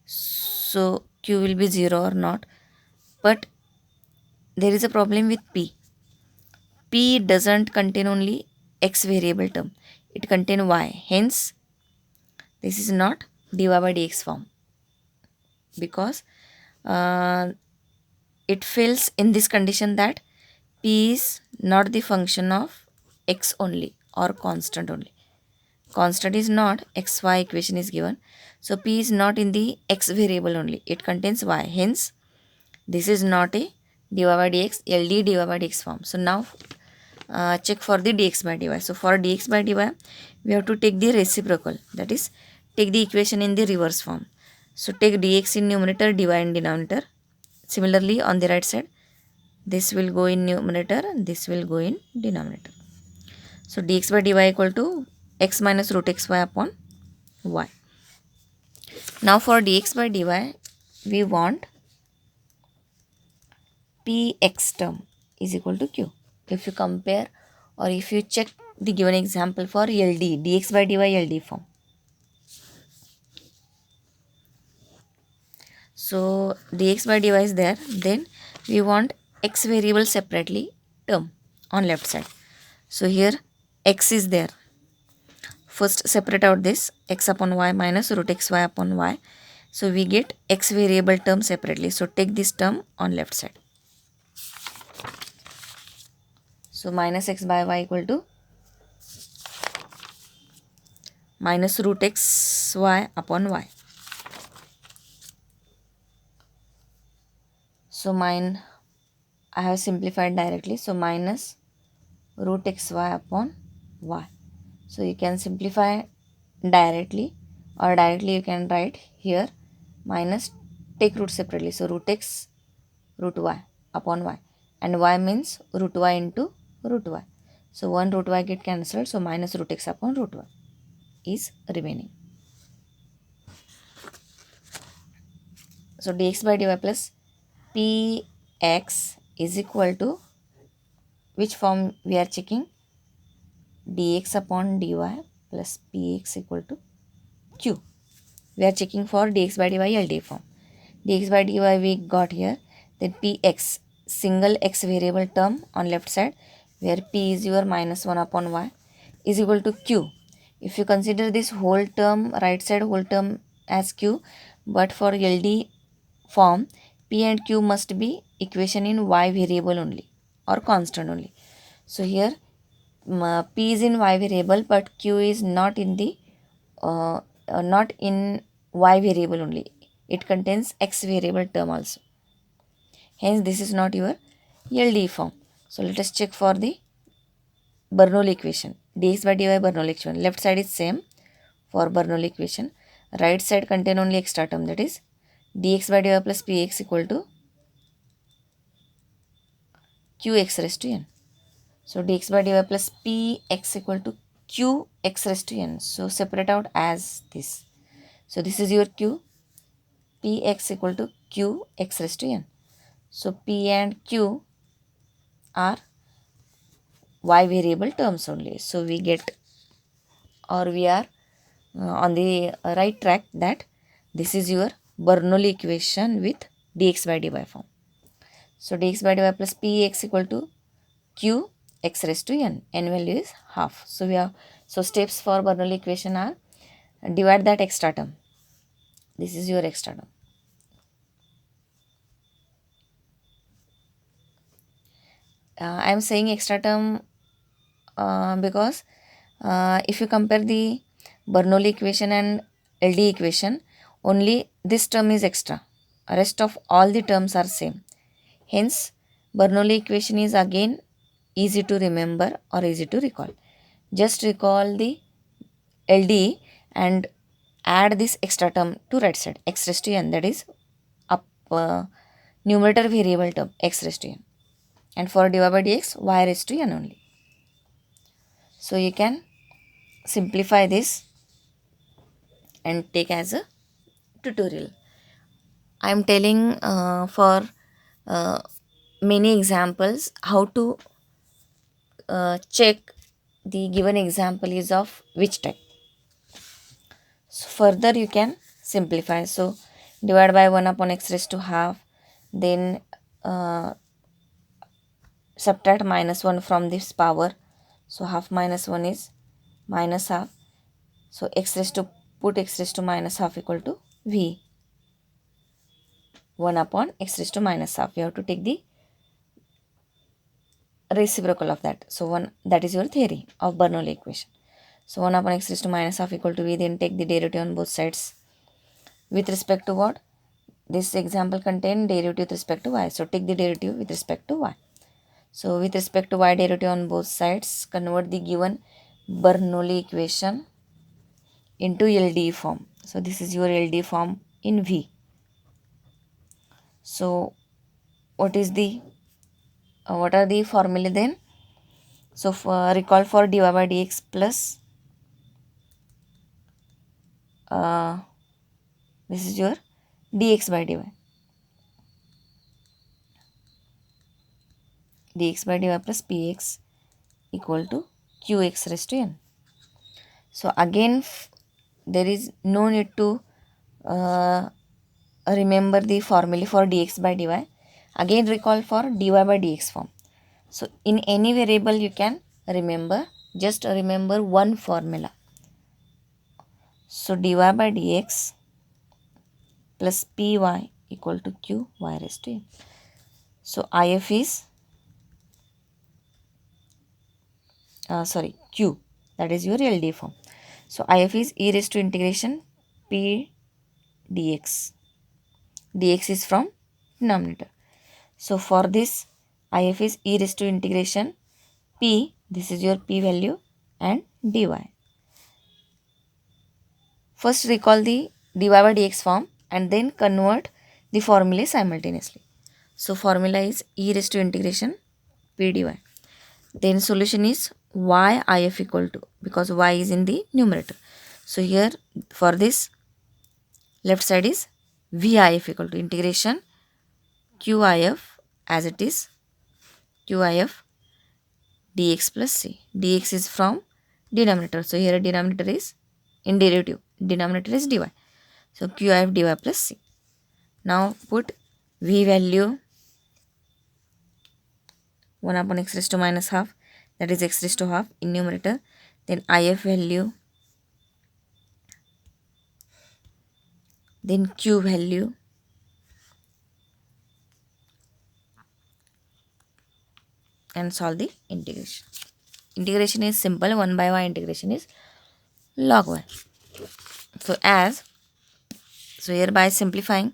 So q will be 0 or not, but there is a problem with p. P doesn't contain only x variable term, it contain y. Hence this is not dy by dx form, because uh, it fails in this condition that p is not the function of x only or constant only. Constant is not, xy equation is given, so p is not in the x variable only, it contains y. Hence this is not a dy by dx, ld dy by dx form. So now check for the dx by dy. So for dx by dy we have to take the reciprocal, that is take the equation in the reverse form. So take dx in numerator, dy in denominator. Similarly on the right side, this will go in numerator and this will go in denominator. So dx by dy equal to x minus root xy upon y. Now for dx by dy we want px term is equal to q. If you compare or if you check the given example for ld, dx by dy ld form. So dx by dy is there, then we want x variable separately term on left side. So here x is there. First separate out this x upon y minus root xy upon y. So we get x variable term separately. So take this term on left side. So minus x by y equal to minus root xy upon y. So I have simplified directly. So minus root xy upon y. So you can simplify directly, or directly you can write here minus, take root separately. So root x root y upon y, and y means root y into root y. So 1 root y get cancelled. So minus root x upon root y is remaining. So dx by dy plus px is equal to, which form we are checking? Dx upon dy plus px equal to q. We are checking for dx by dy ld form. Dx by dy we got here. Then px, single x variable term on left side, where p is your minus 1 upon y, is equal to q. If you consider this whole term, right side whole term as q, but for ld form, p and q must be equation in y variable only or constant only. So here p is in y variable, but q is not in the not in y variable only, it contains x variable term also. Hence this is not your ld form. So let us check for the Bernoulli equation. Dx by dy Bernoulli equation. Left side is same for Bernoulli equation. Right side contain only extra term, that is dx by dy plus px equal to qx raised to n. So dx by dy plus px equal to qx raised to n. So separate out as this. So this is your q, px equal to qx raised to n. So p and q are y variable terms only. So we get, or we are on the right track, that this is your Bernoulli equation with dx by dy form. So dx by dy plus px equal to q x raised to n. N value is half. So we have, so steps for Bernoulli equation are divide that extra term. This is your extra term. I am saying extra term because if you compare the Bernoulli equation and LD equation, only this term is extra. Rest of all the terms are same. Hence, Bernoulli equation is again easy to remember or easy to recall. Just recall the LD and add this extra term to right side, x raised to n, that is up numerator variable term x raised to n, and for dy by dx y raised to n only. So you can simplify this and take as a tutorial. I am telling for uh, many examples how to check the given example is of which type. So further you can simplify. So divide by 1 upon x raised to half, then uh, subtract minus 1 from this power. So half minus 1 is minus half. So x raised to, put x raised to minus half equal to v 1 upon x raised to minus half. You have to take the reciprocal of that. So 1, that is your theory of Bernoulli equation. So 1 upon x raised to minus half equal to v, then take the derivative on both sides. With respect to what? This example contain derivative with respect to y. So take the derivative with respect to y. So with respect to y derivative on both sides, convert the given Bernoulli equation into LDE form. So this is your LDE form in V. So what are the formula then? So recall for dy by dx plus this is your dx by dy. Dx by dy plus px equal to qx raised to n. So again there is no need to remember the formula for dx by dy. Again recall for dy by dx form. So in any variable you can remember, just remember one formula. So dy by dx plus py equal to q y raised to n. So if is q, that is your LD form. So if is e raised to integration p dx. Dx is from denominator. So for this if is e raised to integration p, this is your p value, and dy. First recall the dy by dx form and then convert the formula simultaneously. So formula is e raised to integration p dy. Then solution is y if equal to, because y is in the numerator. So here for this left side is v if equal to integration q if, as it is q if dx plus c. Dx is from denominator. So here denominator is in derivative. Denominator is dy. So q if dy plus c. Now put v value 1 upon x raised to minus half, that is x raised to half in numerator. Then if value, then q value, and solve the integration. Integration is simple. 1 by y integration is log y. So here by simplifying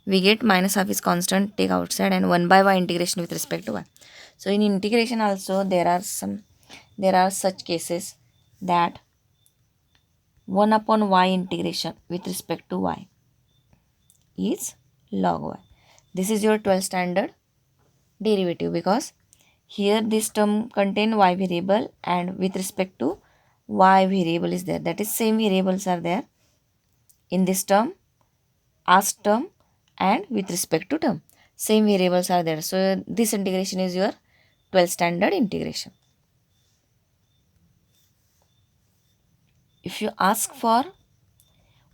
we get minus half is constant, take outside, and 1 by y integration with respect to y. So in integration also there are such cases that 1 upon y integration with respect to y is log y. This is your 12th standard derivative, because here this term contain y variable and with respect to y variable is there. That is same variables are there in this term, asked term, and with respect to term. Same variables are there. So this integration is your 12th standard integration. If you ask for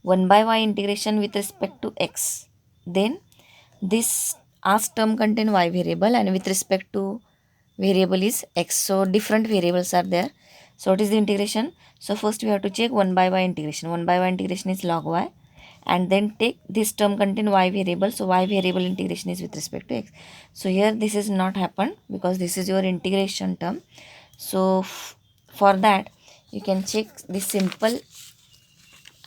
1 by y integration with respect to x, then this asked term contain y variable and with respect to variable is x. So different variables are there. So what is the integration? So first we have to check 1 by y integration. 1 by y integration is log y, and then take this term contain y variable. So y variable integration is with respect to x. So here this is not happened because this is your integration term. So for that you can check this simple.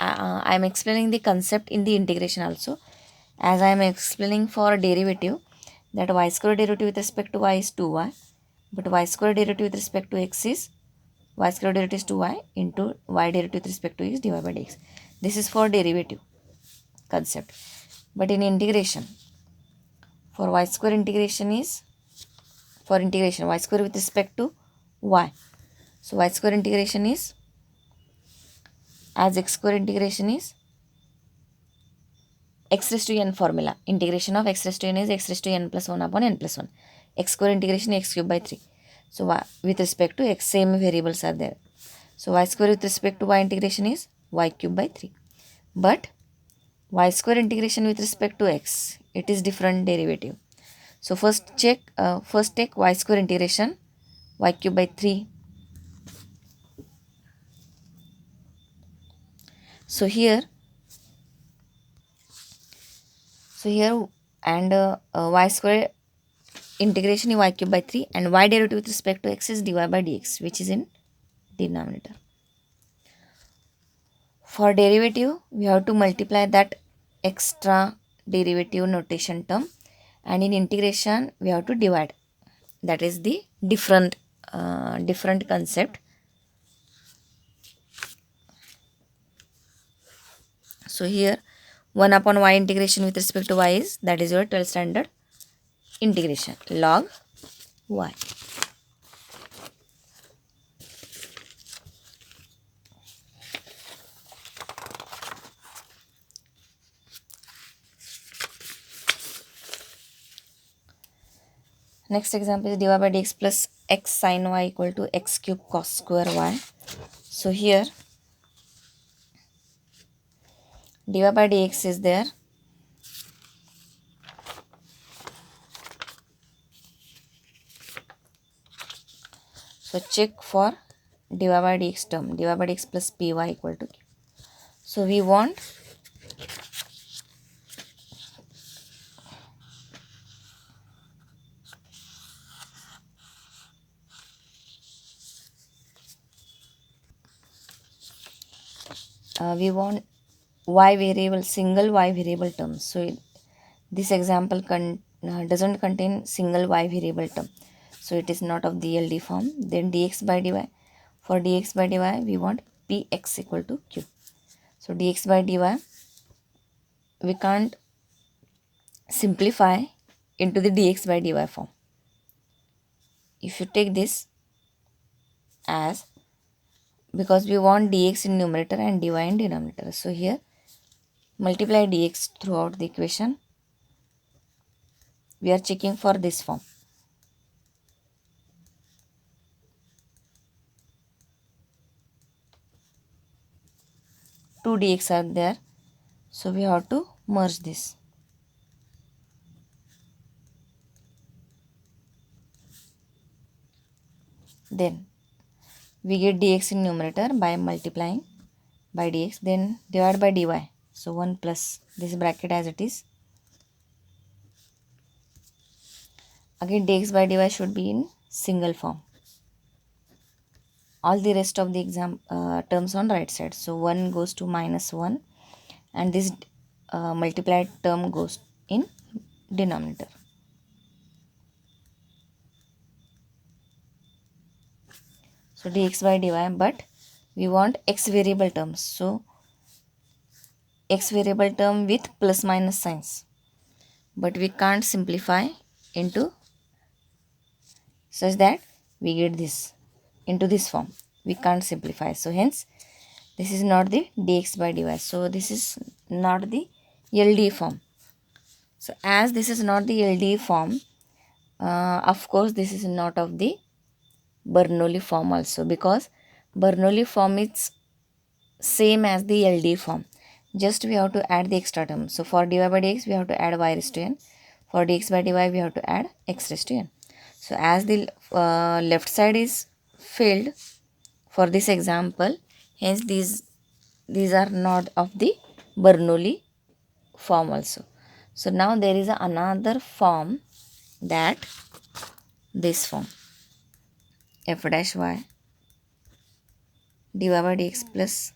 I am explaining the concept in the integration also, as I am explaining for derivative, that y square derivative with respect to y is 2y, but y square derivative with respect to x is y square derivative is 2y into y derivative with respect to x dy by dx. This is for derivative concept. But in integration, for y square integration is for integration y square with respect to y. So y square integration is as x square integration is x raised to n formula. Integration of x raised to n is x raised to n plus 1 upon n plus 1. X square integration x cube by 3. So y, with respect to x, same variables are there. So y square with respect to y integration is y cube by 3. But y square integration with respect to x, it is different derivative. So first take y square integration y cube by 3. So here and y square integration is y cube by 3 and y derivative with respect to x is dy by dx, which is in denominator. For derivative, we have to multiply that extra derivative notation term, and in integration we have to divide. That is the different concept. So here 1 upon y integration with respect to y is, that is your 12th standard integration, log y. Next example is dy by dx plus x sin y equal to x cube cos square y. So here dy by dx is there. So check for dy by dx term, dy by dx plus py equal to q. So we want y variable, single y variable term. So this example doesn't contain single y variable term, so it is not of the LD form. Then dx by dy, for dx by dy we want px equal to q. So dx by dy we can't simplify into the dx by dy form. If you take this as, because we want dx in numerator and dy in denominator, so here multiply dx throughout the equation. We are checking for this form. Two dx are there, so we have to merge this. Then we get dx in numerator by multiplying by dx, then divide by dy. So 1 plus this bracket as it is. Again dx by dy should be in single form. All the rest of the terms on right side. So 1 goes to minus 1 and this multiplied term goes in denominator. So dx by dy, but we want x variable terms. So x variable term with plus minus signs, but we can't simplify into such that we get this into this form. We can't simplify, so hence this is not the dx by dy. So this is not the LD form. So as this is not the LD form, of course this is not of the Bernoulli form also, because Bernoulli form is same as the LD form. Just we have to add the extra term. So for dy by dx we have to add y raised to n. For dx by dy we have to add x raised to n. So as the left side is filled for this example, hence these are not of the Bernoulli form also. So now there is another form, that this form, f dash y dy by dx plus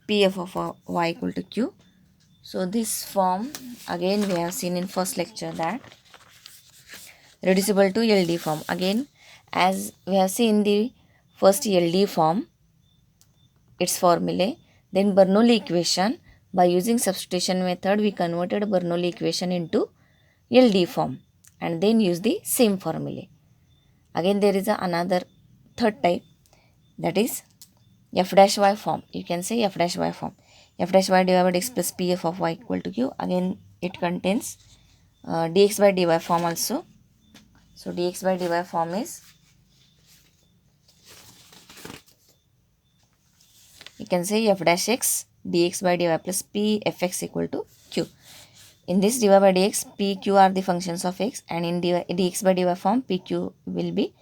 pf of y equal to q. So this form again we have seen in first lecture, that reducible to LD form. Again, as we have seen, the first LD form, its formulae, then Bernoulli equation. By using substitution method, we converted Bernoulli equation into LD form and then use the same formulae. Again, there is another third type, that is f dash y form. You can say f dash y form. F dash y divided by x plus pf of y equal to q. Again, it contains dx by dy form also. So dx by dy form is, you can say f dash x dx by dy plus p fx equal to q. In this dy by dx, p, q are the functions of x, and in dx by dy form, p, q will be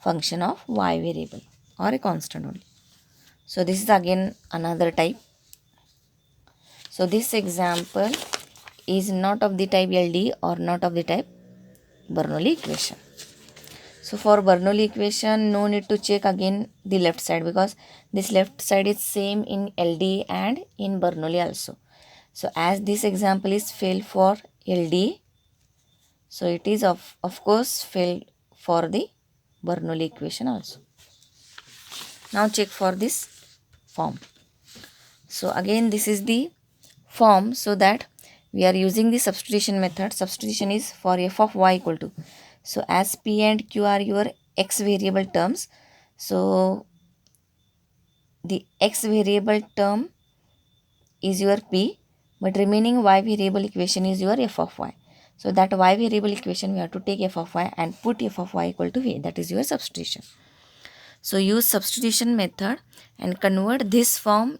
function of y variable or a constant only. So this is again another type. So this example is not of the type LD or not of the type Bernoulli equation. So for Bernoulli equation, no need to check again the left side, because this left side is same in LD and in Bernoulli also. So as this example is failed for LD, so it is of course failed for the Bernoulli equation also. Now check for this form. So again, this is the form, so that we are using the substitution method. Substitution is for f of y equal to, so as p and q are your x variable terms, so the x variable term is your p, but remaining y variable equation is your f of y. So that y variable equation, we have to take f of y and put f of y equal to v. That is your substitution. So use substitution method and convert this form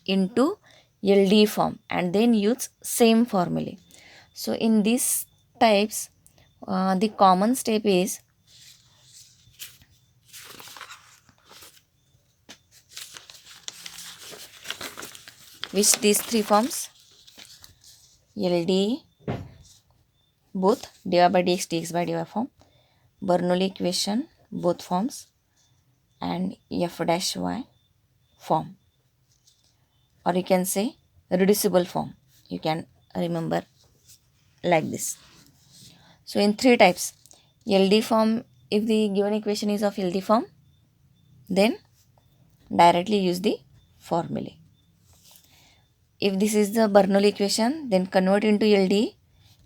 into LD form and then use same formula. So in these types, the common step is which these three forms, LD, both dy by dx, dx by dy form, Bernoulli equation, both forms, and f dash y form, or you can say reducible form. You can remember like this. So in three types, LD form, if the given equation is of LD form, then directly use the formula. If this is the Bernoulli equation, then convert into LD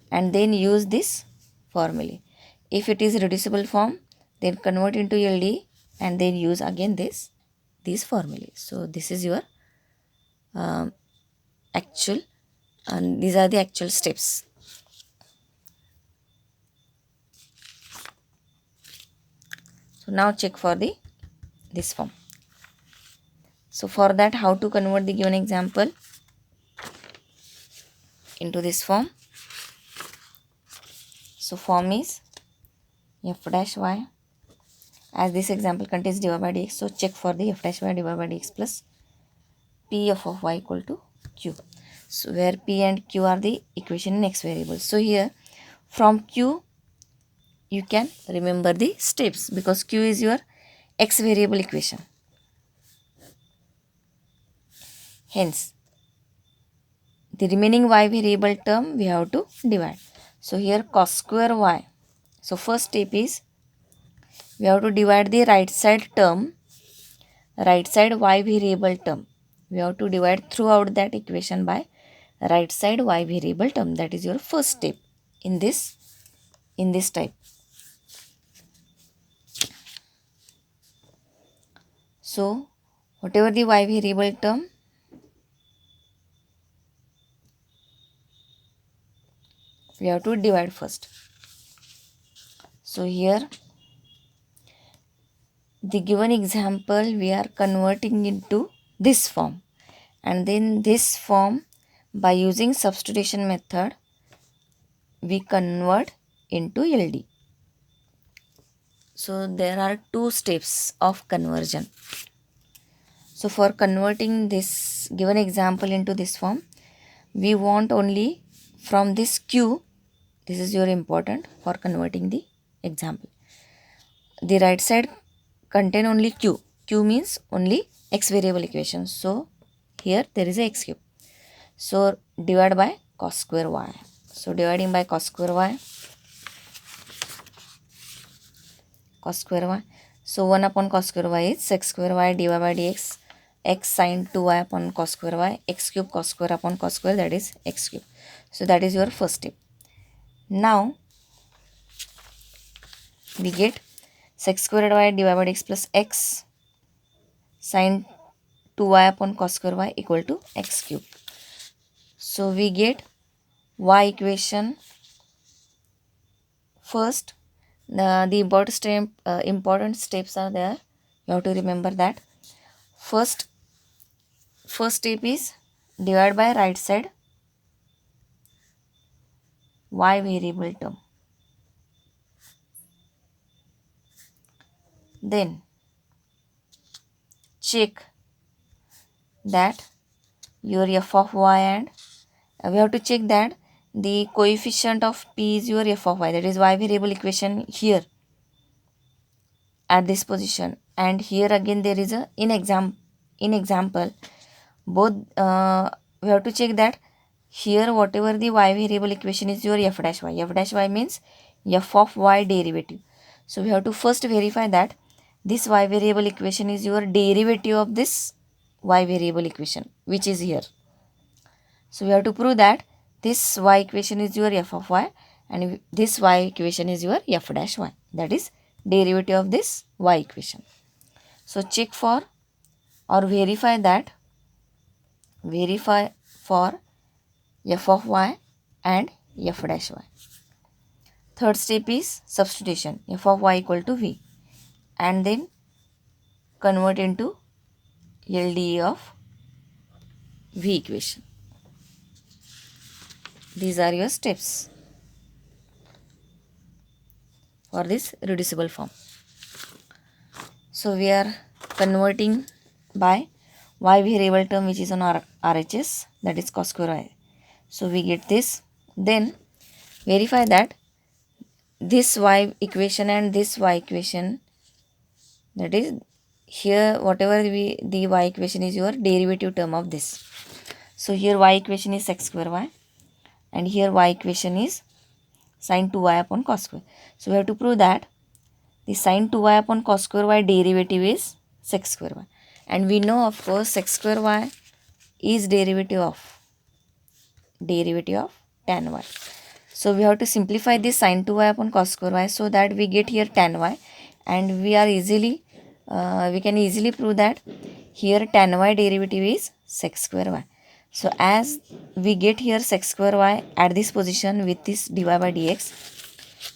and then use this formula. If it is reducible form, then convert into LD and then use again these formula. So this is your actual, and these are the actual steps. So now check for this form. So for that, how to convert the given example into this form? So form is f dash y, as this example contains dy by dx, so check for the f dash y dy by dx plus p f of y equal to q. So where p and q are the equation in x variables. So here from q you can remember the steps, because q is your x variable equation. Hence the remaining y variable term we have to divide. So here cos square y. So first step is we have to divide the right side term, right side y variable term. We have to divide throughout that equation by right side y variable term. That is your first step in this type. So whatever the y variable term, we have to divide first. So here the given example we are converting into this form, and then this form by using substitution method we convert into LD. So there are two steps of conversion. So for converting this given example into this form, we want only from this Q, this is your important for converting the example. The right side contain only Q. Q means only x variable equation. So here there is a x cube. So divide by cos square y. So dividing by cos square y, cos square y. So 1 upon cos square y is sec square y dy by dx, x sin 2y upon cos square y, x cube cos square upon cos square, that is x cube. So that is your first step. Now we get sec square y dy by dx plus x sin 2y upon cos square y equal to x cube. So we get y equation. First, the important steps are there. You have to remember that. First step is divide by right side y variable term. Then check that your f of y, and we have to check that the coefficient of p is your f of y, that is y variable equation here at this position, and here again there is a in example both we have to check that here whatever the y variable equation is your f dash y means f of y derivative. So we have to first verify that this y variable equation is your derivative of this y variable equation which is here. So we have to prove that this y equation is your f of y and this y equation is your f dash y, that is derivative of this y equation. So check for or verify for f of y and f dash y. Third step is substitution, f of y equal to v, and then convert into LDE of v equation. These are your steps for this reducible form. So we are converting by y variable term which is on RHS, that is cos square y. So we get this. Then verify that this y equation and this y equation, that is here whatever the y equation is your derivative term of this. So here y equation is x square y and here y equation is sin 2y upon cos square. So we have to prove that the sin 2y upon cos square y derivative is sec square y, and we know of course sec square y is derivative of tan y. So we have to simplify this sin 2y upon cos square y so that we get here tan y, and we can easily prove that here tan y derivative is sec square y. So as we get here sec square y at this position with this dy by dx,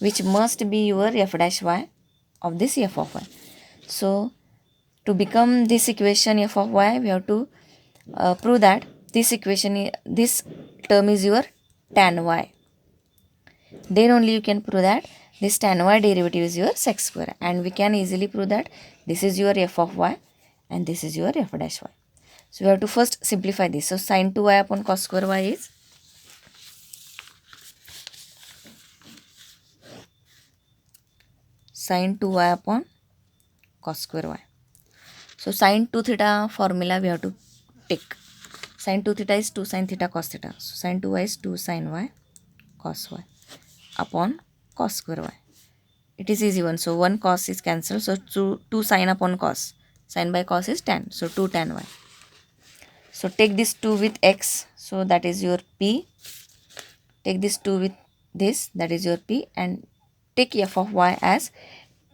which must be your f dash y of this f of y. So to become this equation f of y, we have to prove that this term is your tan y. Then only you can prove that this tan y derivative is your sec square, and we can easily prove that this is your f of y and this is your f dash y. So we have to first simplify this. So sin 2y upon cos square y is sin 2y upon cos square y. So sin 2 theta formula we have to take. Sin 2 theta is 2 sin theta cos theta. So sin 2y is 2 sin y cos y upon cos square y. It is easy one. So 1 cos is cancelled. So 2 sin upon cos. Sin by cos is tan. So 2 tan y. So take this 2 with x. So that is your p. Take this 2 with this. That is your p. And take f of y as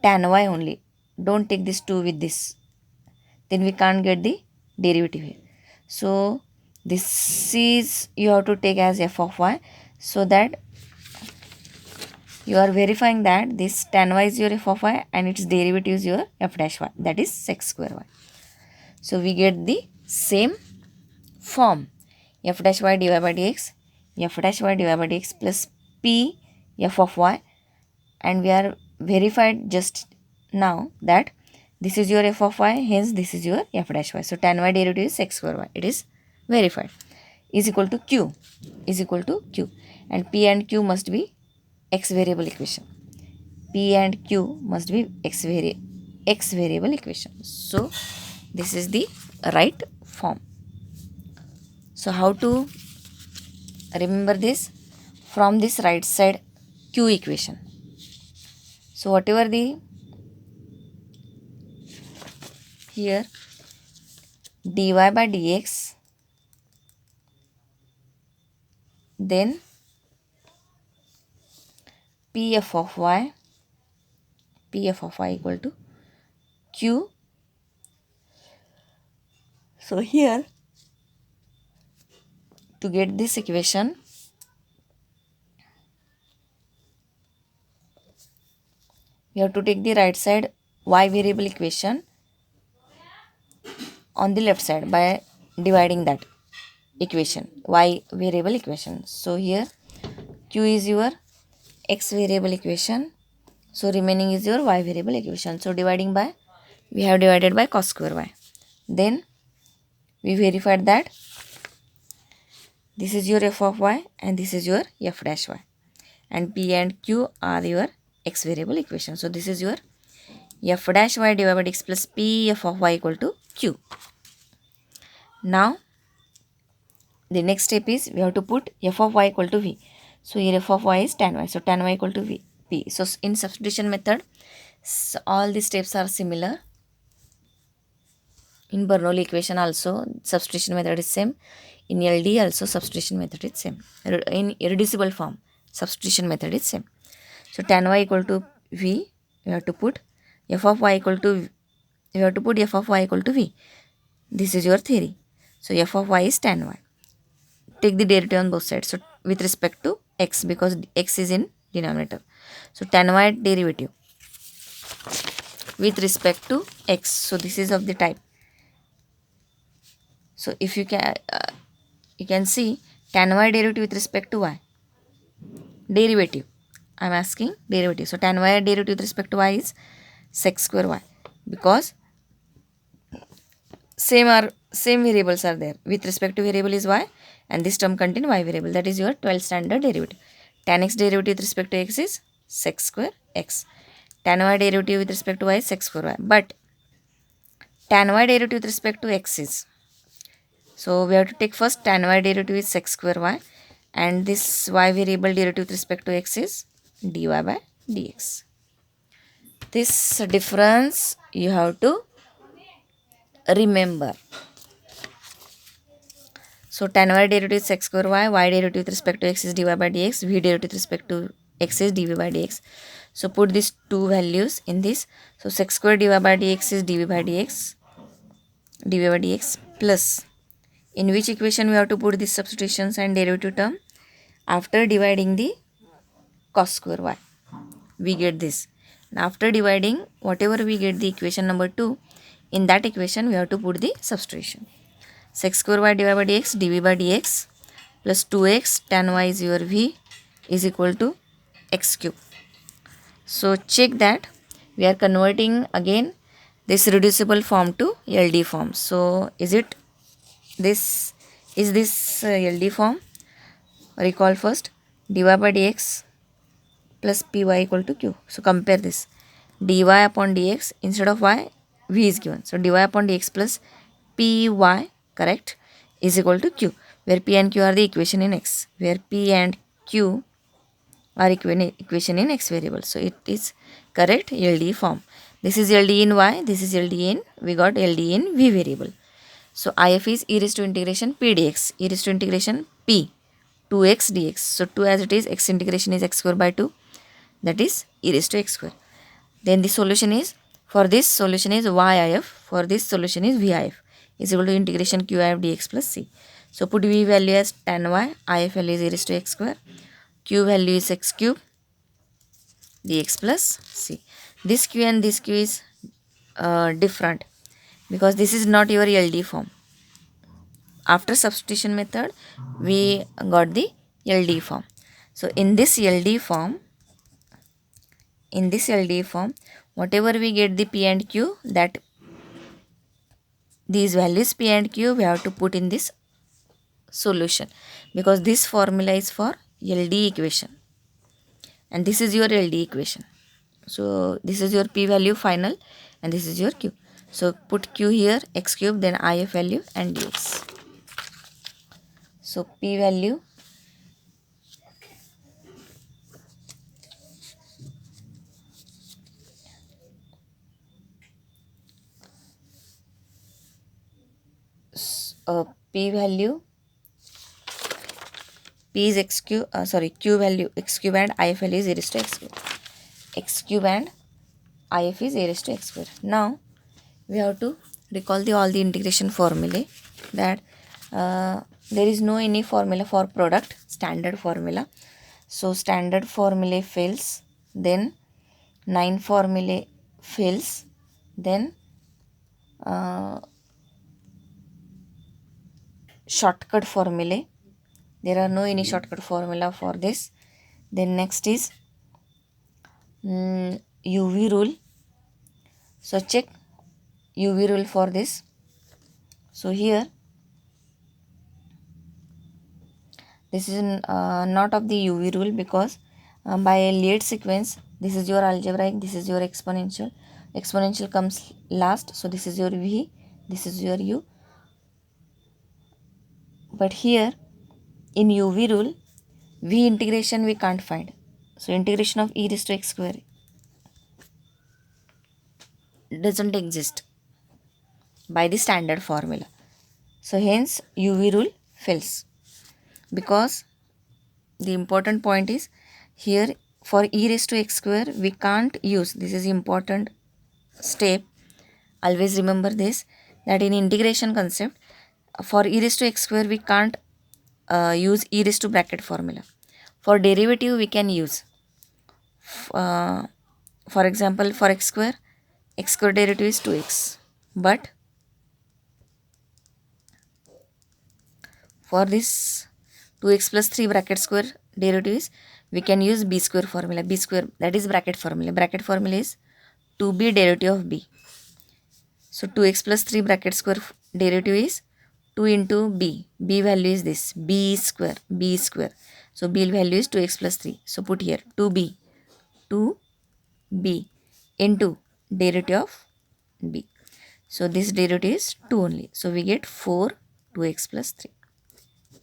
tan y only. Don't take this 2 with this. Then we can't get the derivative here. So this is you have to take as f of y, so that you are verifying that this tan y is your f of y and its derivative is your f dash y, that is sec square y. So we get the same form, f dash y dy by dx, f dash y dy by dx plus p f of y, and we are verified just now that this is your f of y, hence this is your f dash y. So tan y derivative is sec square y. It is verified. Is equal to q. And p and q must be x variable equation. P and q must be x variable equation. So this is the right form. So how to remember this? From this right side q equation. So whatever the here dy by dx, then pf of y equal to q. So here, to get this equation, we have to take the right side y variable equation on the left side by dividing that equation, y variable equation. So here q is your x variable equation, so remaining is your y variable equation. So dividing by, we have divided by cos square y. Then we verified that this is your f of y and this is your f dash y, and p and q are your x variable equation. So this is your f dash y divided by x plus p f of y equal to q. Now the next step is we have to put f of y equal to v. So here f of y is tan y, so tan y equal to v p. So in substitution method, all the steps are similar. In Bernoulli equation also substitution method is same. In LD also substitution method is same. In irreducible form substitution method is same. So tan y equal to v, you have to put f of y equal to, you have to put f of y equal to v. This is your theory. So f of y is tan y. Take the derivative on both sides. So with respect to x, because x is in denominator. So tan y derivative with respect to x. So this is of the type. So if you can see tan y derivative with respect to y. Derivative. I am asking derivative. So tan y derivative with respect to y is sec square y, because same variables are there. With respect to variable is y, and this term contain y variable. That is your 12th standard derivative. Tan x derivative with respect to x is sec square x. Tan y derivative with respect to y is sec square y. But tan y derivative with respect to x is, so we have to take first tan y derivative is sec square y, and this y variable derivative with respect to x is dy by dx. This difference you have to remember. So tan y derivative is sec square y derivative with respect to x is dy by dx, v derivative with respect to x is dv by dx. So put these two values in this. So sec square dy by dx is dv by dx, plus, in which equation we have to put these substitutions and derivative term? After dividing the cos square y, we get this. And after dividing, whatever we get the equation number 2, in that equation we have to put the substitution. Sec square y divided by dx, dv by dx plus 2x tan y is your v is equal to x cube. So check that we are converting again this reducible form to LD form. So is this LD form? Recall first, dy by dx plus py equal to q. So compare this, dy upon dx, instead of y, v is given. So dy upon dx plus py, correct, is equal to q, where p and q are the equation in x, where p and q are equation in x variable. So it is correct LD form. This is LD in y, this is LD in, we got LD in v variable. So IF is e raised to integration p dx, e raised to integration p 2x dx. So 2 as it is, x integration is x square by 2, that is e raised to x square. Then the solution is, for this solution is YIF, for this solution is VIF is equal to integration QIF dx plus c. So put V value as tan y, IF value is e raised to x square, Q value is x cube dx plus c. This Q and this Q is different, because this is not your LD form. After substitution method, we got the LD form. So in this LD form, whatever we get the P and Q, that these values P and Q we have to put in this solution, because this formula is for LD equation and this is your LD equation. So this is your P value final and this is your Q. So put Q here, x cube, then IF value and dx. So P value p value, p is x cube, q value x cube and if value is a raised to x square. X cube and if is a raised to x square. Now we have to recall all the integration formulae, that there is no any formula for product, standard formula. So standard formulae fails, then 9 formulae fails, then shortcut formulae, there are no any shortcut formula for this. Then next is UV rule. So check UV rule for this. So here this is not of the UV rule, because by a lead sequence, this is your algebraic, this is your exponential. Exponential comes last, so this is your V, this is your U. But here in UV rule, V integration we can't find. So integration of e raised to x square doesn't exist by the standard formula. So hence UV rule fails, because the important point is here for e raised to x square we can't use, this is important step, always remember this, that in integration concept for e raised to x square we can't use e raised to bracket formula. For derivative we can use, for example for x square derivative is 2x, but for this 2x plus 3 bracket square derivative is, we can use b square formula. B square, that is bracket formula. Bracket formula is 2b derivative of b. So 2x plus 3 bracket square derivative is 2 into b. B value is this, b square, b square. So b value is 2x plus 3. So put here 2b into derivative of b. So this derivative is 2 only. So we get 4 2x plus 3.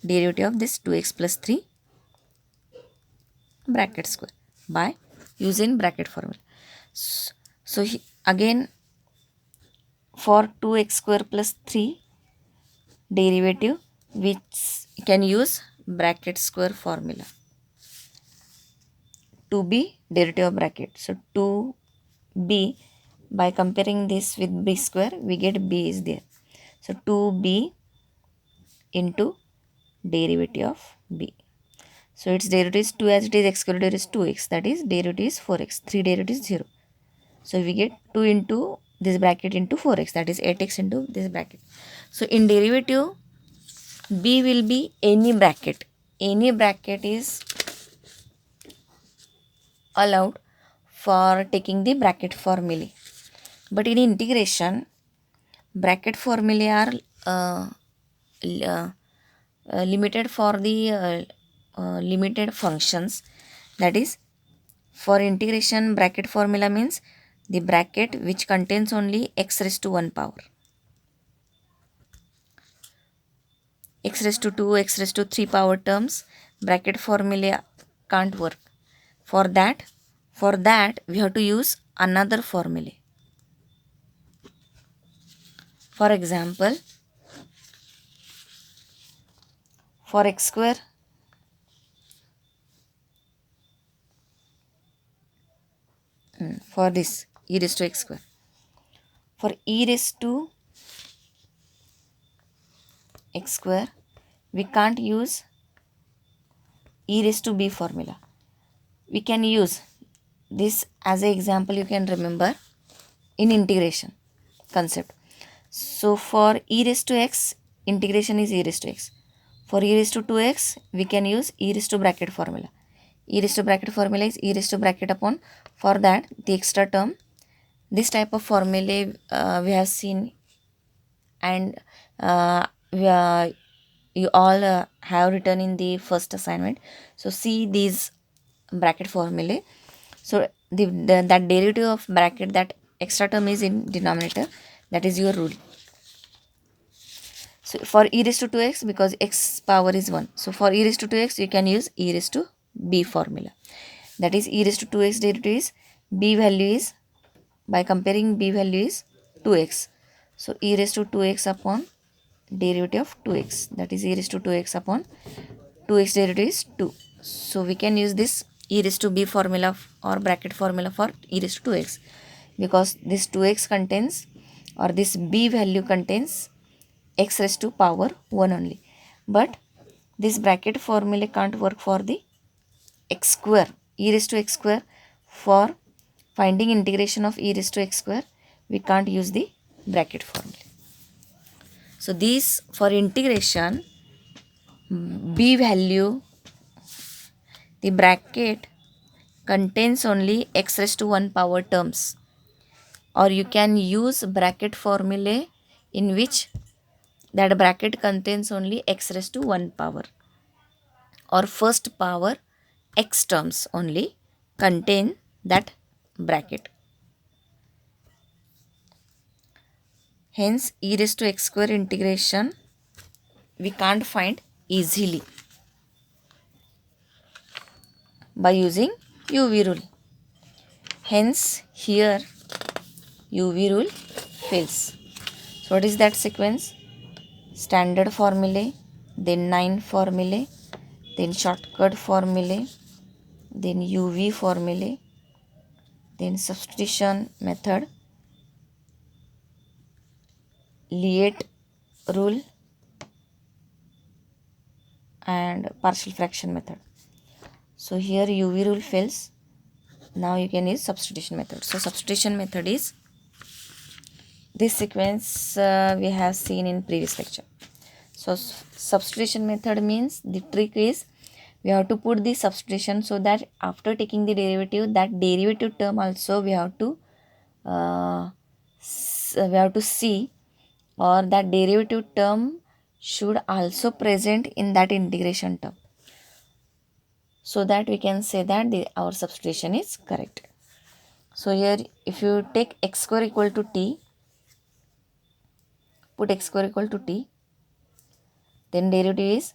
Derivative of this 2x plus 3 bracket square by using bracket formula. So again for 2x square plus 3 derivative, which can use bracket square formula. 2b derivative of bracket. So 2b, by comparing this with b square we get b is there. So 2b into derivative of b. So its derivative is 2, as it is x square derivative is 2x, that is derivative is 4x, 3 derivative is 0. So we get 2 into this bracket into 4x, that is 8x into this bracket. So in derivative b will be any bracket. Any bracket is allowed for taking the bracket formulae. But in integration, bracket formulae are limited for the limited functions. That is, for integration bracket formula means the bracket which contains only x raised to 1 power. X raised to 2, x raised to 3 power terms, bracket formula can't work. For that we have to use another formula. For example, for x square, for this e raised to x square, for e raised to x square we can't use e raised to b formula. We can use this as an example, you can remember in integration concept. So for e raised to x, integration is e raised to x. For e raised to 2x, we can use e raised to bracket formula. E raised to bracket formula is e raised to bracket upon, for that the extra term. This type of formula we have seen, and you all have written in the first assignment. So see these bracket formulae. So that derivative of bracket, that extra term is in denominator, that is your rule. So for e raised to 2x, because x power is 1, so for e raised to 2x you can use e raised to b formula. That is e raised to 2x derivative is, b value is, by comparing b value is 2x. So e raised to 2x upon derivative of 2x, that is e raised to 2x upon 2x derivative is 2. So we can use this e raised to b formula or bracket formula for e raised to 2x, because this 2x contains, or this b value contains x raised to power 1 only. But this bracket formula can't work for the x square, e raised to x square. For finding integration of e raised to x square, we can't use the bracket formula. So these, for integration, b value, the bracket contains only x raised to 1 power terms, or you can use bracket formula in which that bracket contains only x raised to 1 power, or first power x terms only contain that bracket. Hence e raised to x square integration we can't find easily by using UV rule. Hence here UV rule fails. So what is that sequence? Standard formulae, then 9 formulae, then shortcut formulae, then UV formulae, then substitution method, Liet rule, and partial fraction method. So here UV rule fails. Now you can use substitution method. So substitution method is this sequence we have seen in previous lecture. So substitution method means the trick is we have to put the substitution so that after taking the derivative, that derivative term also we have to see, or that derivative term should also present in that integration term, so that we can say that our substitution is correct. So here if you take x square equal to t, put x square equal to t, then derivative is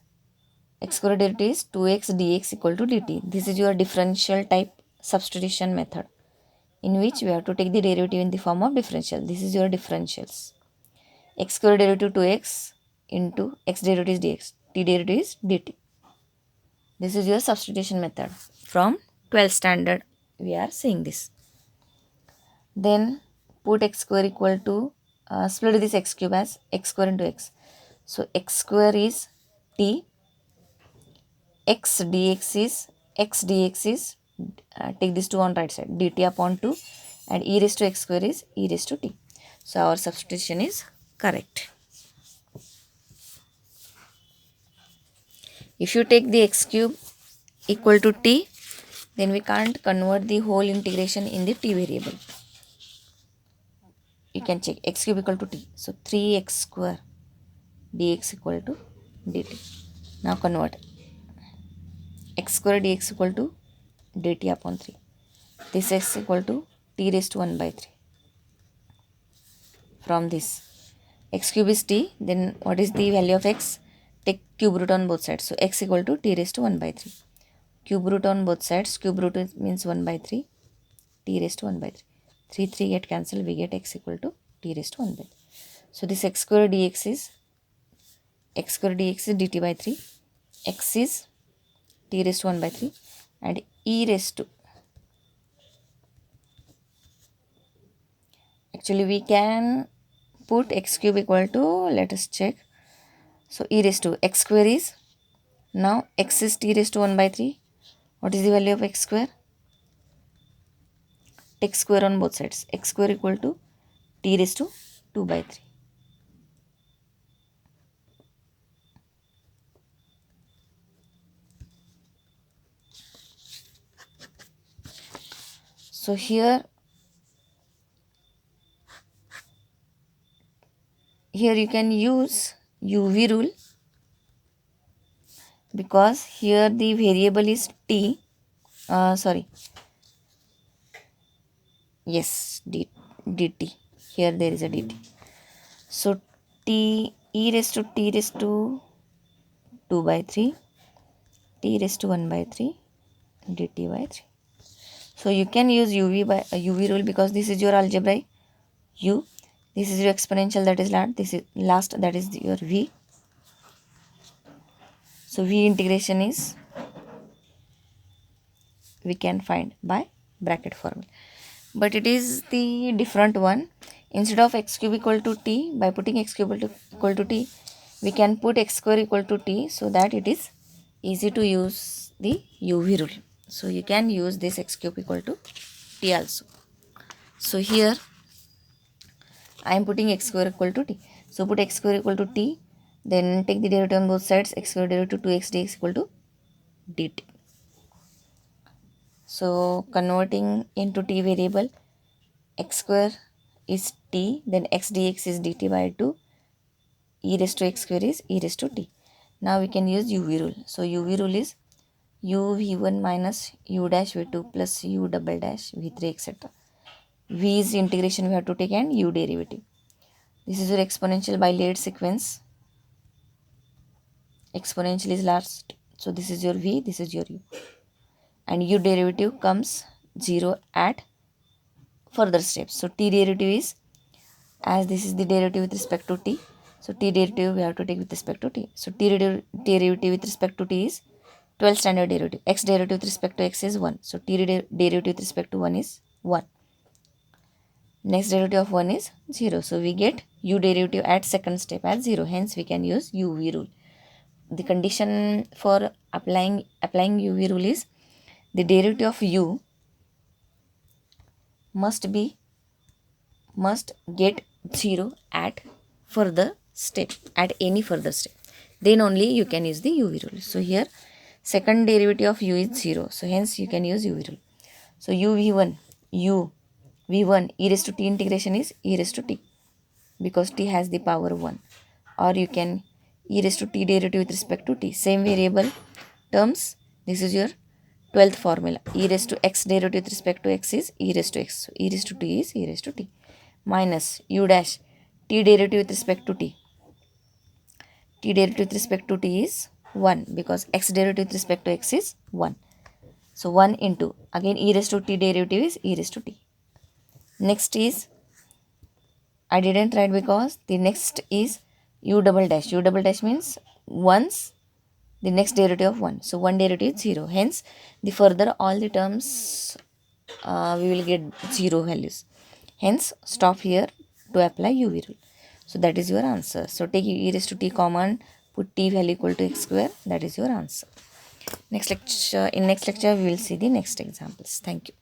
x square derivative is 2x dx equal to dt. This is your differential type substitution method, in which we have to take the derivative in the form of differential. This is your differentials. X square derivative 2x into x derivative is dx, t derivative is dt. This is your substitution method. From 12th standard we are seeing this. Then put x square equal to, split this x cube as x square into x. So x square is t, x dx is take this 2 on right side, dt upon 2, and e raised to x square is e raised to t. So our substitution is correct. If you take the x cube equal to t, then we can't convert the whole integration in the t variable. You can check x cube equal to t. So 3x square dx equal to dt. Now convert x square dx equal to dt upon 3. This x equal to t raised to 1 by 3. From this x cube is t, then what is the value of x? Take cube root on both sides. So x equal to t raised to 1 by 3. Cube root on both sides. Cube root means 1 by 3. T raised to 1 by 3. 3 get cancelled. We get x equal to t raised to 1 by 3. So this x square dx is dt by 3. X is t raised to 1 by 3. And e raised to, actually we can put x cube equal to, let us check. So e raised to x square is, now x is t raised to 1 by 3. What is the value of x square? Take square on both sides. X square equal to t raised to 2 by 3. So here you can use UV rule, because here the variable is t, dt. Here there is a dt. So e raised to t raised to 2 by 3, t raised to 1 by 3, dt by 3. So you can use UV rule, because this is your algebraic u. This is your exponential, that is last. This is last, that is your v. So v integration is, we can find by bracket formula, but it is the different one. Instead of x cube equal to t, by putting x cube equal to t, we can put x square equal to t, so that it is easy to use the UV rule. So you can use this x cube equal to t also. So here I am putting x square equal to t. So put x square equal to t, then take the derivative on both sides. X square derivative 2x dx equal to dt. So converting into t variable, x square is t, then x dx is dt by 2, e raised to x square is e raised to t. Now we can use UV rule. So UV rule is u v1 minus u dash v2 plus u double dash v3 etc. V is integration we have to take, and u derivative. This is your exponential by layered sequence. Exponential is last. So this is your v, this is your u. And u derivative comes 0 at further steps. So t derivative is, as this is the derivative with respect to t, so t derivative we have to take with respect to t. So t derivative with respect to t is 12 standard derivative. X derivative with respect to x is 1. So t derivative with respect to 1 is 1. Next derivative of 1 is 0. So we get u derivative at second step as 0. Hence we can use UV rule. The condition for applying UV rule is the derivative of u must get 0 at further step, at any further step. Then only you can use the UV rule. So here second derivative of u is 0. So hence you can use UV rule. So u v1 e raised to t integration is e raised to t, because t has the power 1. Or you can e raised to t derivative with respect to t. Same variable terms. This is your 12th formula. E raised to x derivative with respect to x is e raised to x. So e raised to t is e raised to t. Minus u dash t derivative with respect to t. T derivative with respect to t is 1, because x derivative with respect to x is 1. So 1 into, again e raised to t derivative is e raised to t. Next is, I didn't write because the next is u double dash. U double dash means once the next derivative of 1. So 1 derivative is 0. Hence the further all the terms we will get 0 values. Hence stop here to apply UV rule. So that is your answer. So take e raised to t common, put t value equal to x square. That is your answer. In next lecture we will see the next examples. Thank you.